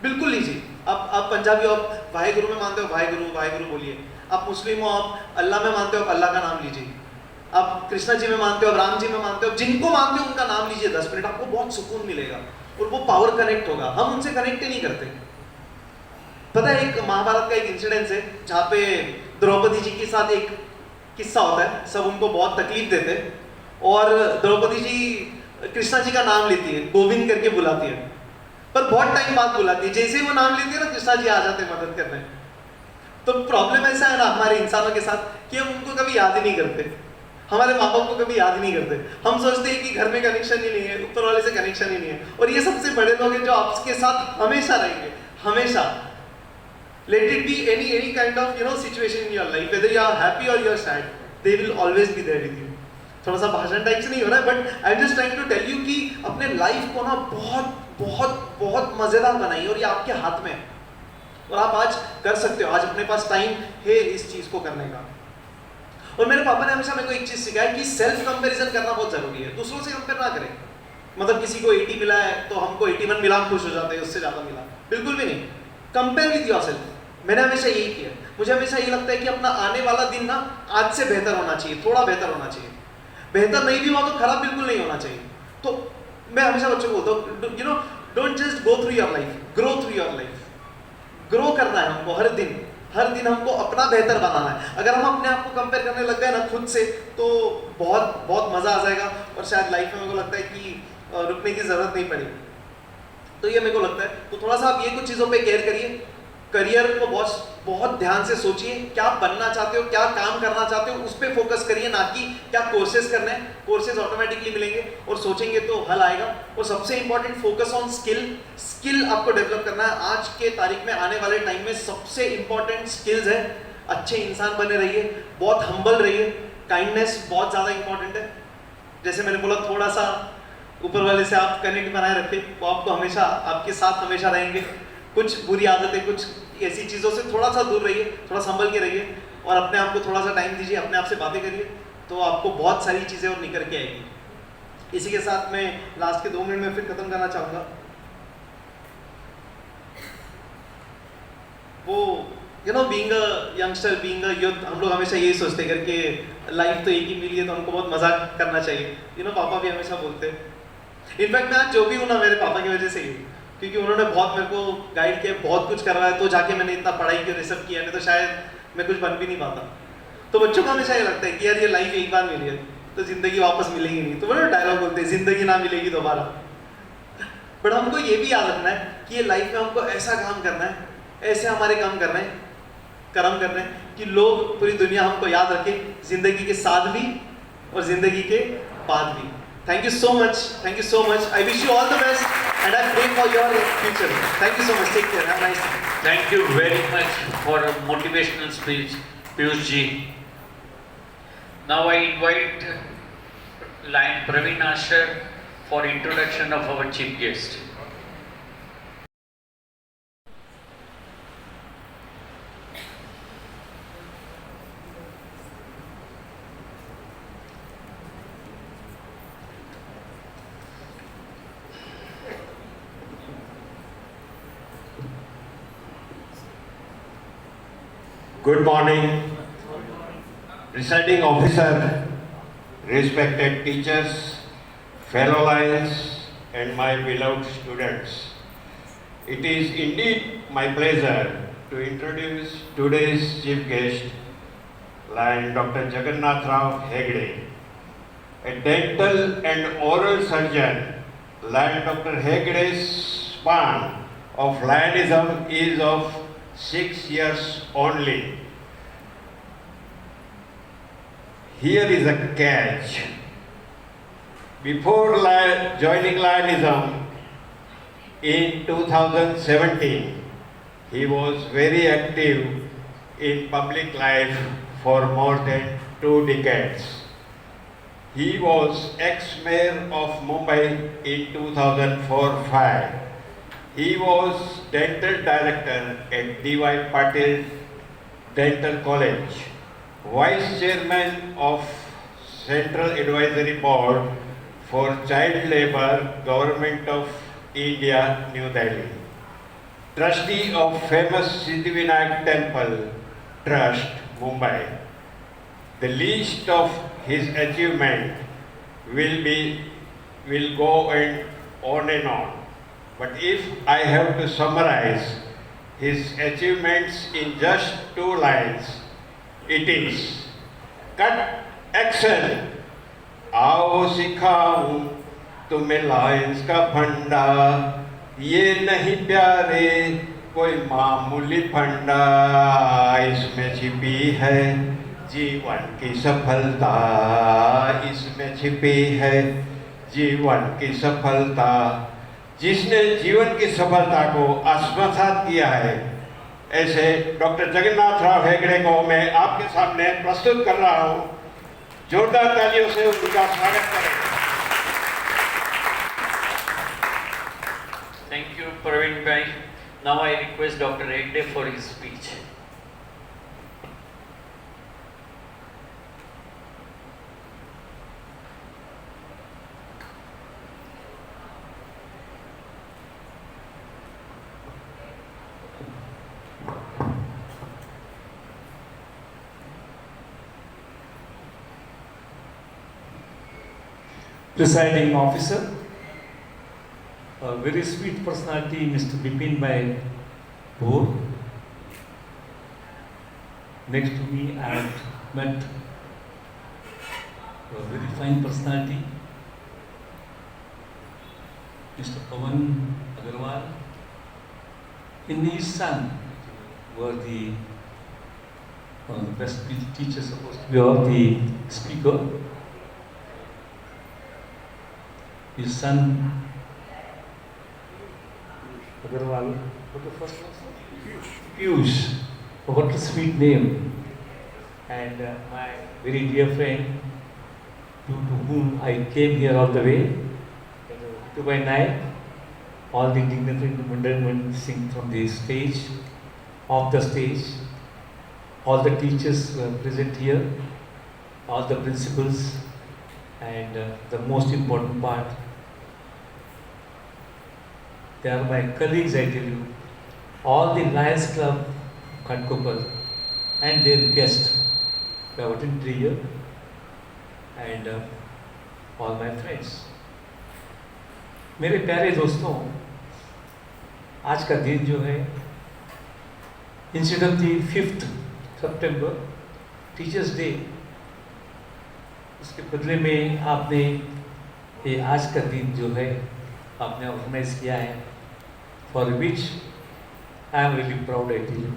बिल्कुल लीजिए। आप पंजाबी हो, आप वाहेगुरु में मानते हो, वाहेगुरु वाहेगुरु बोलिए। आप मुस्लिम हो, आप अल्लाह में मानते हो, आप अल्लाह का नाम लीजिए। आप कृष्णा जी में मानते हो, आप राम जी में मानते हो, जिनको मानते हो उनका नाम लीजिए 10 मिनट, आपको बहुत सुकून मिलेगा और वो पावर कनेक्ट होगा। हम उनसे कनेक्ट ही नहीं करते। पता है एक महाभारत का एक इंसिडेंस है जहाँ पे द्रौपदी जी के साथ एक किस्सा होता है। सब उनको बहुत तकलीफ देते और द्रौपदी जी कृष्णा जी का नाम लेती है, गोविंद करके बुलाती है, पर बहुत टाइम बाद बुलाती है। जैसे ही वो नाम लेती है ना, कृष्णा जी आ जाते हैं मदद करने। तो प्रॉब्लम ऐसा है ना हमारे इंसानों के साथ कि हम उनको कभी याद ही नहीं करते, हमारे माँ बाप को कभी याद ही नहीं करते। हम सोचते हैं कि घर में कनेक्शन ही नहीं है, ऊपर वाले से कनेक्शन ही नहीं है, और ये सबसे बड़े लोग हैं जो आपके साथ हमेशा रहेंगे, हमेशा। Let it be any kind of situation in your life, whether you are happy or you are sad, they will always be there with you. थोड़ा सा भाषण टाइप से नहीं हो रहा है, but I am just trying to tell you कि अपने लाइफ को ना बहुत बहुत बहुत मजेदार बनाइए, और ये आपके हाथ में है और आप आज कर सकते हो। आज अपने पास टाइम है इस चीज को करने का। और मेरे पापा ने हमेशा मेरे को एक चीज सिखाया कि सेल्फ कंपैरिजन करना बहुत जरूरी है, दूसरों से कंपेयर ना करें। मतलब किसी को 80 मिला है तो हमको 81 मिला, हम खुश हो जाते हैं, उससे ज्यादा मिला, बिल्कुल भी नहीं। Compare with yourself. मैंने हमेशा यही किया। मुझे हमेशा ये लगता है कि अपना आने वाला दिन ना आज से बेहतर होना चाहिए, थोड़ा बेहतर होना चाहिए। बेहतर नहीं भी हुआ तो खराब बिल्कुल नहीं होना चाहिए। तो मैं हमेशा बच्चों को बोलता हूँ, you know, don't just go through your life, grow through your life. Grow करना है हमको हर दिन हमको अपना बेहतर बनाना है। अगर हम अपने आप को कंपेयर करने लग गए ना खुद से, तो बहुत बहुत मजा आ जाएगा और शायद लाइफ में मेरे को लगता है कि रुकने की जरूरत नहीं पड़ेगी। तो ये मेरे को लगता है। तो थोड़ा सा आप ये कुछ चीज़ों पे केयर करिए। करियर को बहुत ध्यान से सोचिए, क्या बनना चाहते हो, क्या काम करना चाहते हो, उस पर फोकस करिए, ना कि क्या कोर्सेज करने हैं। कोर्सेज ऑटोमेटिकली मिलेंगे और सोचेंगे तो हल आएगा। और सबसे इंपॉर्टेंट, फोकस ऑन स्किल आपको डेवलप करना है। आज के तारीख में, आने वाले टाइम में सबसे इंपॉर्टेंट स्किल्स है। अच्छे इंसान बने रहिए, बहुत हम्बल रहिए, काइंडनेस बहुत ज़्यादा इंपॉर्टेंट है। जैसे मैंने बोला, थोड़ा सा ऊपर वाले से आप कनेक्ट बनाए रखें, वो आपको हमेशा आपके साथ हमेशा रहेंगे। कुछ बुरी आदतें, कुछ ऐसी चीज़ों से थोड़ा सा दूर रहिए, थोड़ा संभल के रहिए और अपने आप को थोड़ा सा टाइम दीजिए, अपने आप से बातें करिए, तो आपको बहुत सारी चीज़ें और निकल के आएगी। इसी के साथ मैं लास्ट के 2 मिनट में फिर खत्म करना चाहूँगा। वो you know, being a youngster, being a youth, हम लोग हमेशा यही सोचते हैं कि लाइफ तो एक ही मिली है तो हमको बहुत मजाक करना चाहिए। यू नो, पापा भी हमेशा बोलते हैं। इनफैक्ट मैं आज जो भी हूँ ना, मेरे पापा की वजह से ही, क्योंकि उन्होंने बहुत मेरे को गाइड किया, बहुत कुछ करवाया, तो जाके मैंने इतना पढ़ाई की, रिसर्च किया, नहीं तो शायद मैं कुछ बन भी नहीं पाता। तो बच्चों को हमेशा ये लगता है कि यार ये लाइफ एक बार मिली है तो जिंदगी वापस मिलेगी नहीं। तो वो डायलॉग बोलते हैं, जिंदगी ना मिलेगी दोबारा। बट हमको ये भी याद रखना है कि ये लाइफ में हमको ऐसा काम करना है, ऐसे हमारे काम करना है, कर्म करना है कि लोग, पूरी दुनिया हमको याद रखे, जिंदगी के साथ भी और जिंदगी के बाद भी। Thank you so much. Thank you so much. I wish you all the best and I pray for your future. Thank you so much. Take care. Have a nice day. Thank you very much for a motivational speech, Piyush ji. Now I invite Lion Praveen Asher for introduction of our chief guest. Good morning, presiding officer, respected teachers, fellow lions, and my beloved students. It is indeed my pleasure to introduce today's chief guest, Lion Dr. Jagannath Rao Hegde, a dental and oral surgeon. Lion Dr. Hegde's span of lionism is of 6 years only. Here is a catch. Before joining Lionism in 2017, he was very active in public life for more than 2 decades. He was ex-mayor of Mumbai in 2004-05. He was dental director at D.Y. Patil Dental College, vice chairman of Central Advisory Board for Child Labour, Government of India, New Delhi, trustee of famous Siddhivinayak Temple Trust, Mumbai. The list of his achievement will go on and on. But if I have to summarize his achievements in just 2 lines, it is cut action. आओ सिखाऊं तुम्हें लायंस का फंडा, ये नहीं प्यारे कोई मामूली फंडा, इसमें छिपी है जीवन की सफलता, इसमें छिपी है जीवन की सफलता। जिसने जीवन की सफलता को आत्मसात किया है, ऐसे डॉक्टर जगन्नाथ राव हेगड़े को मैं आपके सामने प्रस्तुत कर रहा हूं। जोरदार तालियों से उनका स्वागत करें। Thank you, Praveen bhai. Now I request Dr. Hegde for his speech. presiding officer, a very sweet personality, Mr. Bipin Bhai Bhor. Next to me, I have met a very fine personality, Mr. Pawan Agarwal. In his son were the one of the best teachers supposed to be, or the speaker. His son Agarwal, what the first one? Piyush. What a sweet name. And my very dear friend, to whom I came here all the way, to by night, all the dignitaries in the Mandal sing from the stage, off the stage, all the teachers present here, all the principals, and the most important part, they are my colleagues, I tell you, all the Lions Club, Ghatkopar, and their guests, who have attended here, and all my friends. मेरे प्यारे दोस्तों, आज का दिन जो है, instead of the 5th September teachers day, उसके बदले में आपने ये आज का दिन जो है आपने ऑर्गेनाइज किया है, for which I am really proud of you.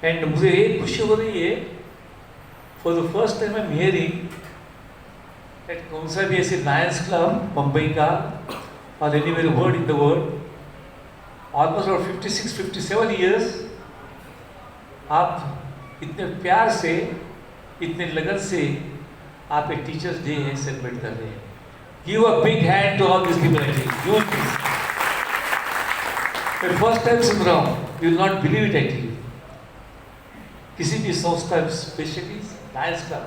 And मुझे ये खुशी हो रही है, for the first time I am hearing that कौन सा भी ऐसे लायंस क्लब मुंबई का और anywhere world in the world, almost और 56-57 ईयर्स आप इतने प्यार से, इतने लगन से आप एक टीचर्स डे है सेलिब्रेट कर रहे हैं. Give a big hand to all this people. मैं फर्स्ट टाइम सुन रहा हूँ, you will not believe it actually. किसी भी संस्था, स्पेशली लायंस क्लब,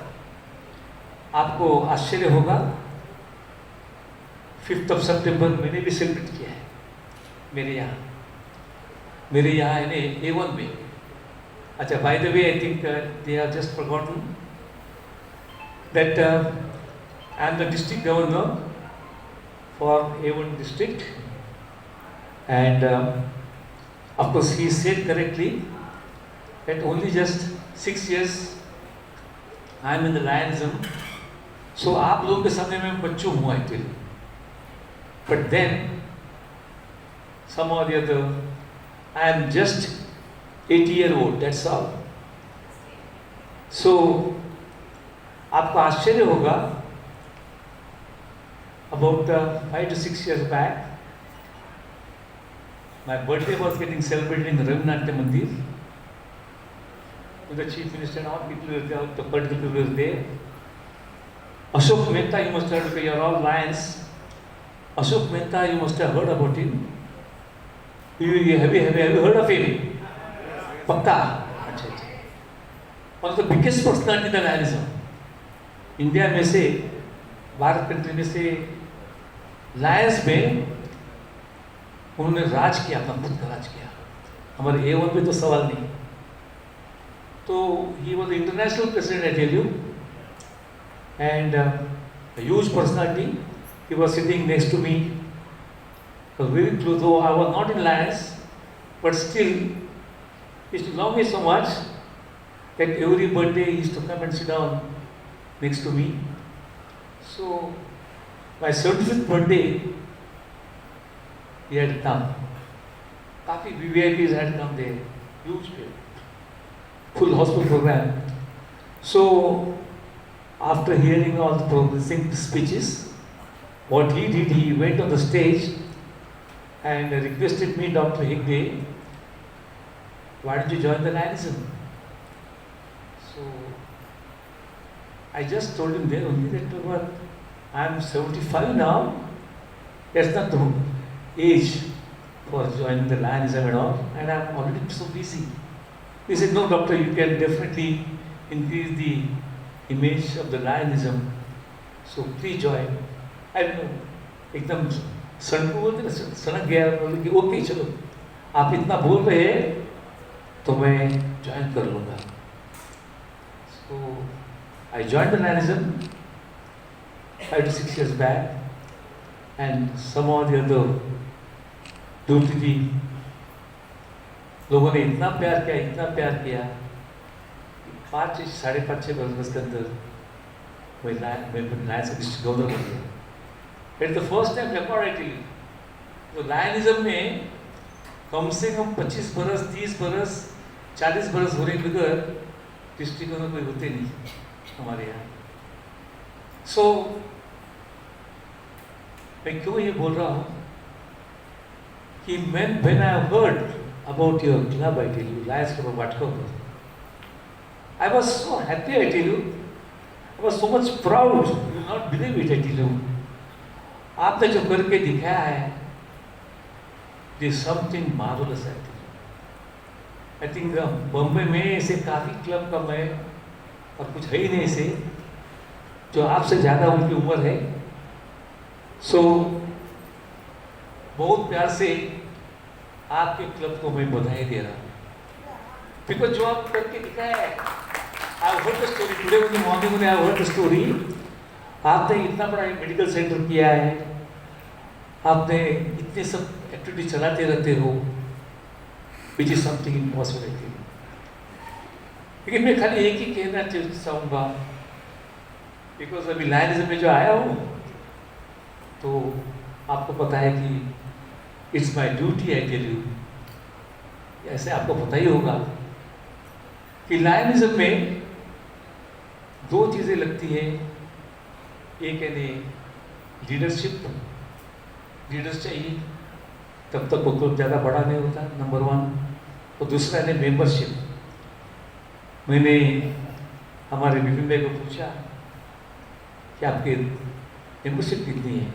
आपको आश्चर्य होगा, 5th सितंबर मैंने भी सेलिब्रेट किया है मेरे यहाँ इन्हें A1 में. अच्छा, by the way, I think they are just forgotten that I am the district governor for A1 district, and of course he said correctly that only just 6 years I am in the Lionism. So आप लोगों के सामने मैं बच्चों हूँ actually, but then somehow or the other I am just 80-year-old, that's all. So आपको आश्चर्य होगा, about 5 to 6 years back, my birthday was getting celebrated in the Ravinatya Mandir. The Chief Minister and all people were there, the political people were there. Ashok Mehta, you must have, you are all Lions. Ashok Mehta, you must have heard about him. Have you heard of him? Pakka. One of the biggest personality in the Lionism. India में से, भारत कंट्री में से, लायंस में उन्होंने राज किया, अपना खुद का राज किया. हमारे A1 पे तो सवाल नहीं. तो he was the international president, I tell you, and a huge personality. He was sitting next to me, very close. Though I was not in Lions, but still, he used to love me so much that every birthday he used to come and sit down next to me. So my 75th birthday, he had come. काफी VVIPs had come there, huge people. Full hospital program. So after hearing all the promising speeches, what he did, he went on the stage and requested me, Dr. Hegde, why don't you join the Lionism? So I just told him there only that, well, I am 75 now, that's not the age for joining the Lionism and all, and I am already so busy. He said, no doctor, you can definitely increase the image of the Lionism, so please join. I don't know, एकदम सड़क बोलते ना, सड़क गया, बोले कि ओके चलो, आप इतना बोल रहे हैं तो मैं ज्वाइन कर लूँगा. So I joined the Lionism 5 to 6 years back, and some or the other duty थी, लोगों ने इतना प्यार किया 5 साढ़े 5-6 वर्ष के अंदर मैं लायंस का डिस्ट्रिक्ट गवर्नर बन गया। It's the first time record I tell you, तो लायनिज्म में कम से कम 25 बरस 30 बरस 40 बरस होने के बगैर डिस्ट्रिक्ट में कोई होते नहीं हमारे यहाँ। सो मैं क्यों ये बोल रहा हूँ कि when I heard about your club, I tell you, Lions Club of Ghatkoper, I was so happy, I tell you. I was so much proud. You will not believe it, I tell you. आपने जो करके दिखाया है, it is something marvelous, I tell you. I think Bombay में ऐसे काफ़ी क्लब का मैं और कुछ है ही नहीं ऐसे जो आपसे ज़्यादा उनकी उम्र है। सो बहुत प्यार से आपके क्लब को मैं बधाई दे रहा हूँ, बिकॉज जो आप करके दिखाया है, I heard the story today in the morning में, आई हर्ड द स्टोरी। आपने इतना बड़ा मेडिकल सेंटर किया है, आपने इतने सब एक्टिविटी चलाते रहते हो, विच इज समथिंग इम्पॉसिबल। लेकिन मैं खाली एक ही कहना चाहूँगा, बिकॉज अभी लायनिज्म में जो आया हूँ तो आपको पता है कि it's my duty, I tell you, ऐसे आपको पता ही होगा कि लायनिज्म में 2 चीज़ें लगती हैं। एक है ने लीडरशिप, लीडर्स चाहिए, तब तक वो क्लब ज़्यादा बड़ा नहीं होता, नंबर 1। और दूसरा है मेंबरशिप। मैंने हमारे विपिन भाई को पूछा कि आपकी मेंबरशिप कितनी है?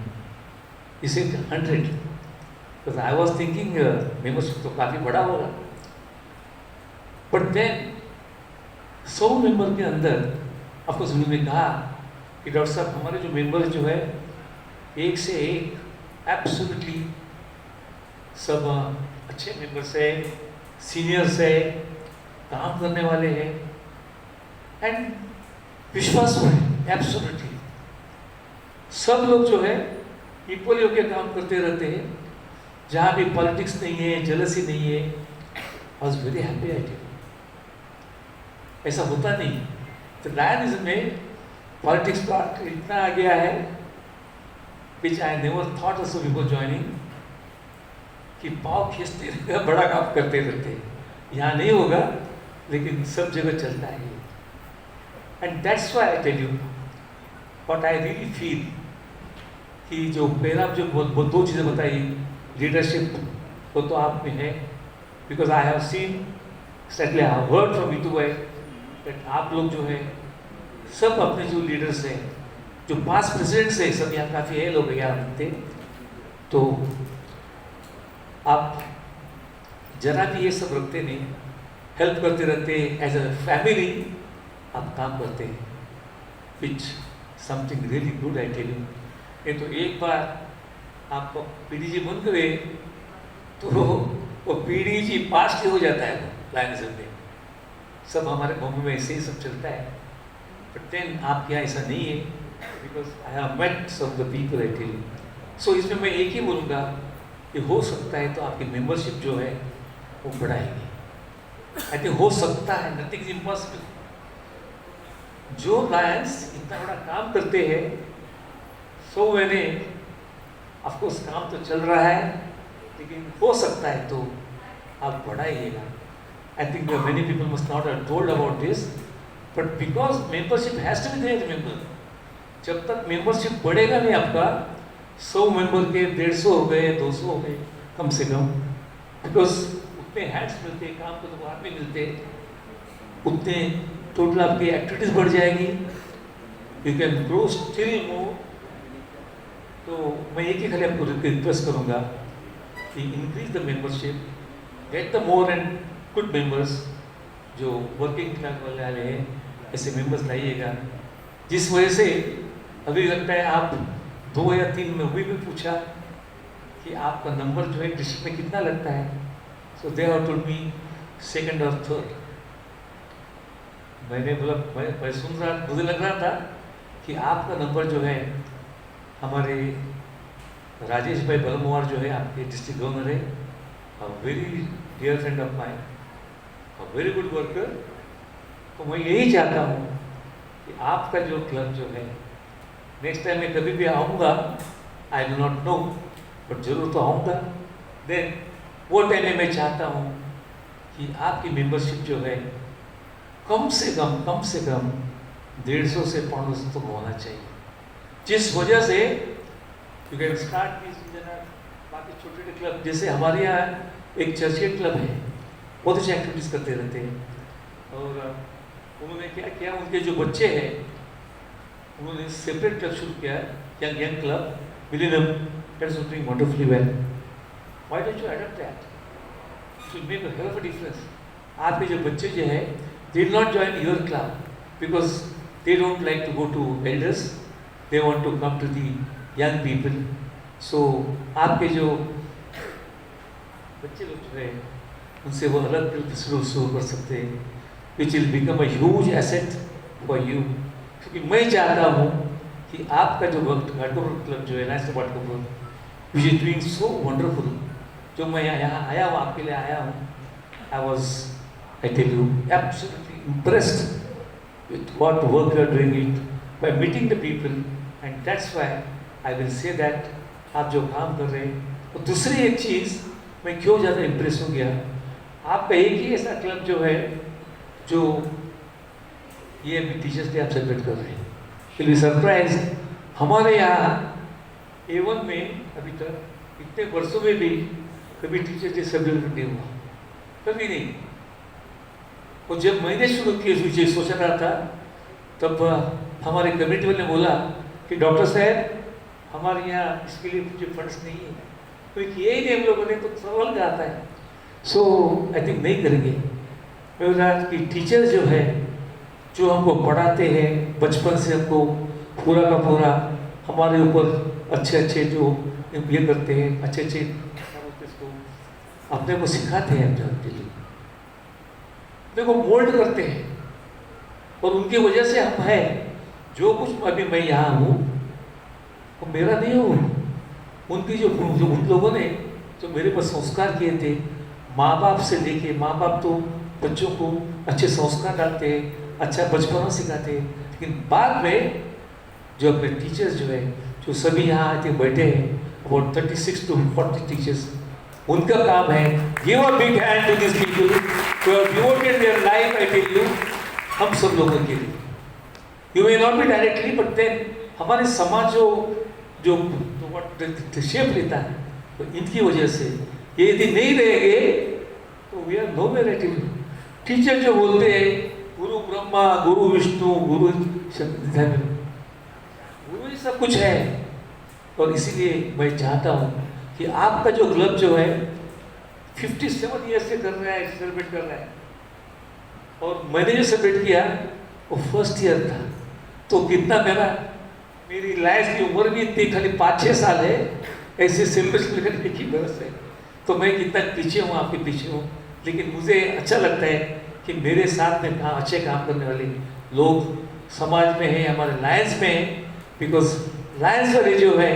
इसे 100, because I was thinking membership तो काफ़ी बड़ा होगा, बट देन 100 मेंबर के अंदर ऑफकोर्स उन्होंने कहा कि डॉक्टर साहब हमारे जो मेंबर जो है एक से एक एब्सोल्युटली सब अच्छे मेंबर्स है, सीनियर्स है, काम करने वाले हैं, एंड विश्वास है एब्सोल्युटली। सब लोग जो है इक्वली होकर काम करते रहते हैं, जहाँ भी पॉलिटिक्स नहीं है, जेलसी नहीं है। I was very happy I tell. ऐसा होता नहीं। तो लायनिज्म में पॉलिटिक्स पार्ट इतना आ गया है, which I never thought also before joining, कि पाव खींचते रहते, बड़ा काम करते रहते। यहाँ नहीं होगा, लेकिन सब जगह चलता है। And that's why I tell you what I really feel, कि जो पहला जो 2 चीज़ें बताई, लीडरशिप वो तो आप में है, because I have seen actually I have heard from Meetu भाई दैट आप लोग जो है सब अपने जो लीडर्स हैं, जो पास्ट प्रेसिडेंट्स हैं, सब यहाँ काफ़ी है लोग यहाँ रखते, तो आप जरा भी ये सब रखते नहीं, हेल्प करते रहते, एज अ फैमिली आप काम करते हैं, which something really good I tell you. ये तो एक बार आप पीडीजी बन गए तो वो पीडीजी पास ही हो जाता है लायनिज्म में। सब हमारे बॉम्बे में ऐसे ही सब चलता है, बट देन आपके यहाँ ऐसा नहीं है, because I have met some the people I tell you. So इसमें मैं एक ही बोलूँगा कि हो सकता है तो आपकी मेंबरशिप जो है वो बढ़ाएगी। आई थिंक हो सकता है, नथिंग इज इम्पॉसिबल। जो लायंस इतना बड़ा काम करते हैं, सो मैंने ऑफकोर्स काम तो चल रहा है, लेकिन हो सकता है तो आप बढ़ाइएगा। I think many people must not have told about this, but because membership has to be there. Remember, जब तक मेंबरशिप बढ़ेगा नहीं आपका, 100 मेंबर के 150 हो गए, 200 हो गए कम से कम, बिकॉज उतने हैंड्स मिलते, काम को तो आदमी मिलते, उतने टोटल आपकी एक्टिविटीज बढ़ जाएगी, you can grow still more. तो मैं एक ही खाली आपको रिक्वेस्ट करूँगा कि increase the membership, get the more and good members, जो वर्किंग क्लास वाले हैं, ऐसे मेंबर्स लाइएगा, जिस वजह से अभी लगता है आप 2 या 3 में भी पूछा कि आपका नंबर जो है डिस्ट्रिक्ट में कितना लगता है, सो they have told me 2nd और 3rd। मैंने बोला, मैं सुन रहा, मुझे लग रहा था कि आपका नंबर जो है हमारे राजेश भाई बलमोहर जो है आपके डिस्ट्रिक्ट गवर्नर है, a very dear friend of mine, a very good worker. तो मैं यही चाहता हूँ कि आपका जो क्लब जो है, नेक्स्ट टाइम मैं कभी भी आऊँगा, I do not know, but जरूर तो आऊँगा। देन वो टाइम में मैं चाहता हूँ कि आपकी मेंबरशिप जो है कम से कम 150 से 500 तक होना चाहिए, जिस वजह से यू कैन स्टार्ट बाकी छोटे छोटे क्लब, जैसे हमारे यहाँ एक चर्चियट क्लब है, बहुत अच्छी एक्टिविटीज़ करते रहते हैं। और उन्होंने क्या किया, उनके जो बच्चे हैं उन्होंने सेपरेट क्लब शुरू किया, young club millennium, that is doing wonderfully well. Why don't you adopt that, it will make a hell of a difference. आपके जो बच्चे जो है they will not join your club because they don't like to go to elders, they want to come to the young people. So आपके जो बच्चे लोग जो है उनसे वो अलग क्लब शुरू कर सकते हैं, which will become a huge asset for you. क्योंकि मैं चाहता हूँ कि आपका जो घाटकोपर क्लब जो है national Ghatkopar, which is doing so wonderful, जो मैं यहाँ आया हूँ आपके लिए आया हूँ, I was I tell you absolutely impressed with what work you are doing it by meeting the people, and that's why I will say that आप जो काम कर रहे हैं। और दूसरी एक चीज़ मैं क्यों ज़्यादा इम्प्रेस हो गया, आपका एक ही ऐसा क्लब जो है जो ये अभी टीचर्स डे आप सेलिब्रेट कर रहे हैं, विल बी सरप्राइज। हमारे यहाँ A1 में अभी तक इतने वर्षों में भी कभी टीचर्स डे सेलिब्रेट नहीं हुआ, कभी नहीं। और जब मैंने शुरू किया सोचा रहा था, तब हमारे कमेटी वाले ने बोला कि डॉक्टर साहब हमारे यहाँ इसके लिए कुछ फंड्स नहीं है, तो किए ही नहीं हम लोगों ने, तो सवाल का आता है। सो आई थिंक नहीं करेंगे। मैं बोला कि टीचर जो है जो हमको पढ़ाते हैं बचपन से, हमको पूरा का पूरा हमारे ऊपर अच्छे जो ये करते हैं, अच्छे अपने को सिखाते हैं, जानते लिए अपने को मोल्ड करते हैं, और उनकी वजह से हम हैं जो कुछ अभी मैं यहाँ हूँ वो मेरा नहीं हूँ, उनकी जो उन लोगों ने जो मेरे पर संस्कार किए थे, माँ बाप से लेके, माँ बाप तो बच्चों को अच्छे संस्कार डालते हैं, अच्छा बचपना सिखाते हैं, लेकिन बाद में जो अपने टीचर्स जो है, जो सभी यहाँ आके बैठे हैं, अबाउट 36 to 40 टीचर्स, उनका काम है give a big hand to this people who have devoted their life, I tell you, हम सब लोगों के लिए। You may not be directly, but then हमारे समाज जो शेप लेता है, तो इनकी वजह से ये यदि नहीं रहेंगे तो we are nowhere at all. Teacher जो बोलते हैं गुरु ब्रह्मा, गुरु विष्णु, गुरु ही सब कुछ है। और इसीलिए मैं चाहता हूँ कि आपका जो क्लब जो है 57 ईयर से कर रहा है, सेलिब्रेट कर रहा है, और मैंने जो सेलिब्रेट किया वो फर्स्ट ईयर था, तो कितना मेरी लाइफ की उम्र भी इतनी खाली 5-6 साल है ऐसे सेलिब्रेशन करने की बरस है, तो मैं कितना पीछे हूँ, आपके पीछे हूँ। लेकिन मुझे अच्छा लगता है कि मेरे साथ में अच्छे काम करने वाले लोग समाज में हैं, हमारे लायंस में हैं, बिकॉज लायंस वाले जो है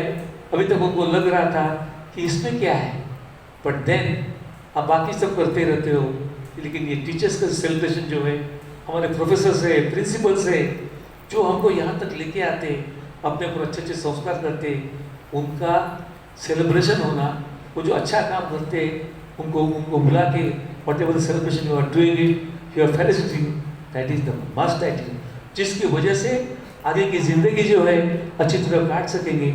अभी तक उनको लग रहा था कि इसमें क्या है, बट देन आप बाकी सब करते रहते हो, लेकिन ये टीचर्स का सेलिब्रेशन जो है, हमारे प्रोफेसर है, प्रिंसिपल्स है, जो हमको यहाँ तक लेके आते हैं, अपने ऊपर अच्छे संस्कार करते हैं, उनका सेलिब्रेशन होना, वो जो अच्छा काम करते हैं उनको बुला के whatever celebration you are doing it, you are felicitating, that is the must item, जिसकी वजह से आगे की जिंदगी जो है अच्छी तरह काट सकेंगे।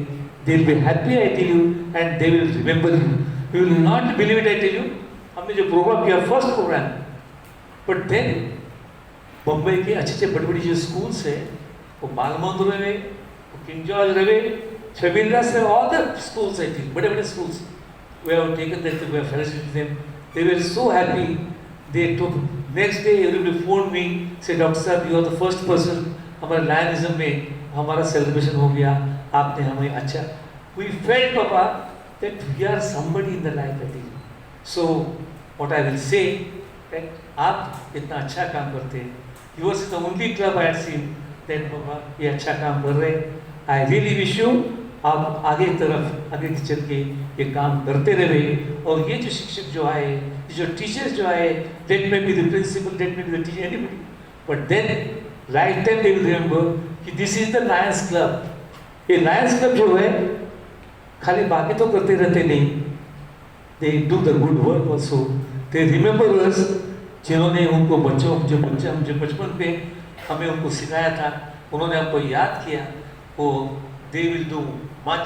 They will be happy, I tell you, and they will remember you, you will not believe it, I tell you. हमने जो प्रोग्राम किया first programme, but then Mumbai के अच्छे बड़ी बड़ी जो स्कूल्स है, वो बालमंदिर रहे, किंग जॉर्ज रहे, छबीलदास रहे, all the schools, I think बड़े बड़े schools, we have taken that, we have felicitated them, they were so happy. They took next day everybody phoned me, said Dr. Sahab, you are the first person, हमारे लायनिज्म में हमारा सेलिब्रेशन हो गया, आपने हमें अच्छा, we felt Papa that we are somebody in the life, I think. So what I will say that आप इतना अच्छा काम करते हैं, yours is the only club I had seen that Papa ये अच्छा काम कर रहे हैं। I really wish you आप आगे की चल के ये काम करते रहे। और ये जो शिक्षक जो आए, ये जो टीचर्स जो आए, let may be the principal, let may be the teacher, anybody, but then right time they will remember कि this is the Lions club. ये लायंस क्लब जो है खाली बाकी तो करते रहते नहीं, they do the good work also, they remember us, जिन्होंने उनको जो बचपन पे हमें उनको सिखाया था, उन्होंने हमको याद किया, वो they will do much,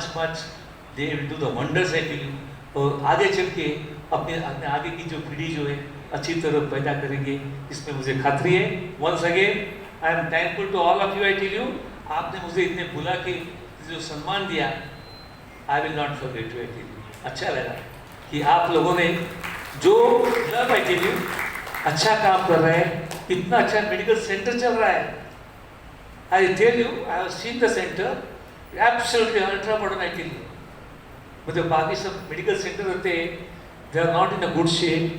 they will do the wonders I tell you. और आगे चल के अपने आगे की जो पीढ़ी जो है अच्छी तरह पैदा करेंगे, इसमें मुझे खातरी है। Once again I am thankful to all of you I tell you. आपने मुझे इतने बुला के जो सम्मान दिया, I will not forget you I tell you. अच्छा लगा कि आप लोगों ने जो लव आई टेल यू, अच्छा काम कर रहे हैं, इतना अच्छा मेडिकल सेंटर चल रहा है। I tell you, I have seen the center, absolutely ultra modern I tell you. मतलब बाकी सब मेडिकल सेंटर होते हैं, they are not in a good shape,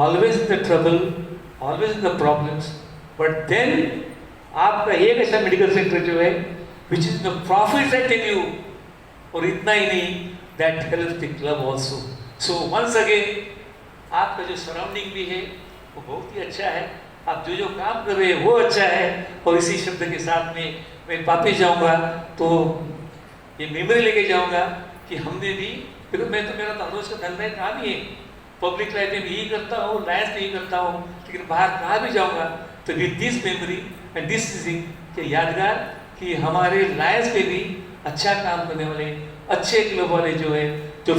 always in the trouble, always in the problems. But then आपका एक ऐसा मेडिकल सेंटर जो है, which is the profits I tell you, और इतना ही नहीं, that helps the club also. So once again, आपका जो सराउंडिंग भी है, वो बहुत ही अच्छा है। आप जो काम कर रहे हैं वो अच्छा है। और इसी शब्द के साथ में मैं वापिस जाऊंगा तो ये मेमोरी लेके जाऊंगा कि हमने भी, फिर मैं तो मेरा रोज का धंधा काम ही है, पब्लिक लाइफ में भी यही करता हूँ, लायंस में ही करता हूँ, लेकिन बाहर कहाँ भी जाऊंगा तो with this memory and this thing के यादगार कि हमारे लायंस में भी अच्छा काम करने वाले अच्छे क्लब वाले जो है, जो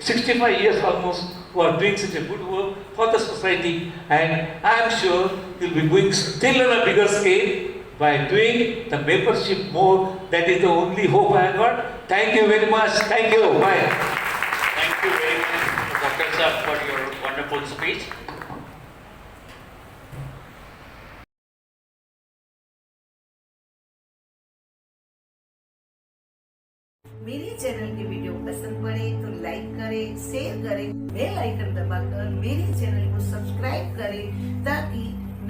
65 years almost, who are doing such a good work for the society, and I am sure you'll be going still on a bigger scale by doing the membership more. That is the only hope I have got. Thank you very much. Thank you. Bye. Thank you very much, Dr. Sir, for your wonderful speech. मेरे चैनल की वीडियो पसंद पड़े तो लाइक करें, शेयर करें, बेल आइकन दबाकर मेरे चैनल को सब्सक्राइब करें ताकि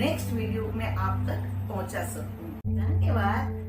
नेक्स्ट वीडियो मैं आप तक पहुंचा सकूं। धन्यवाद।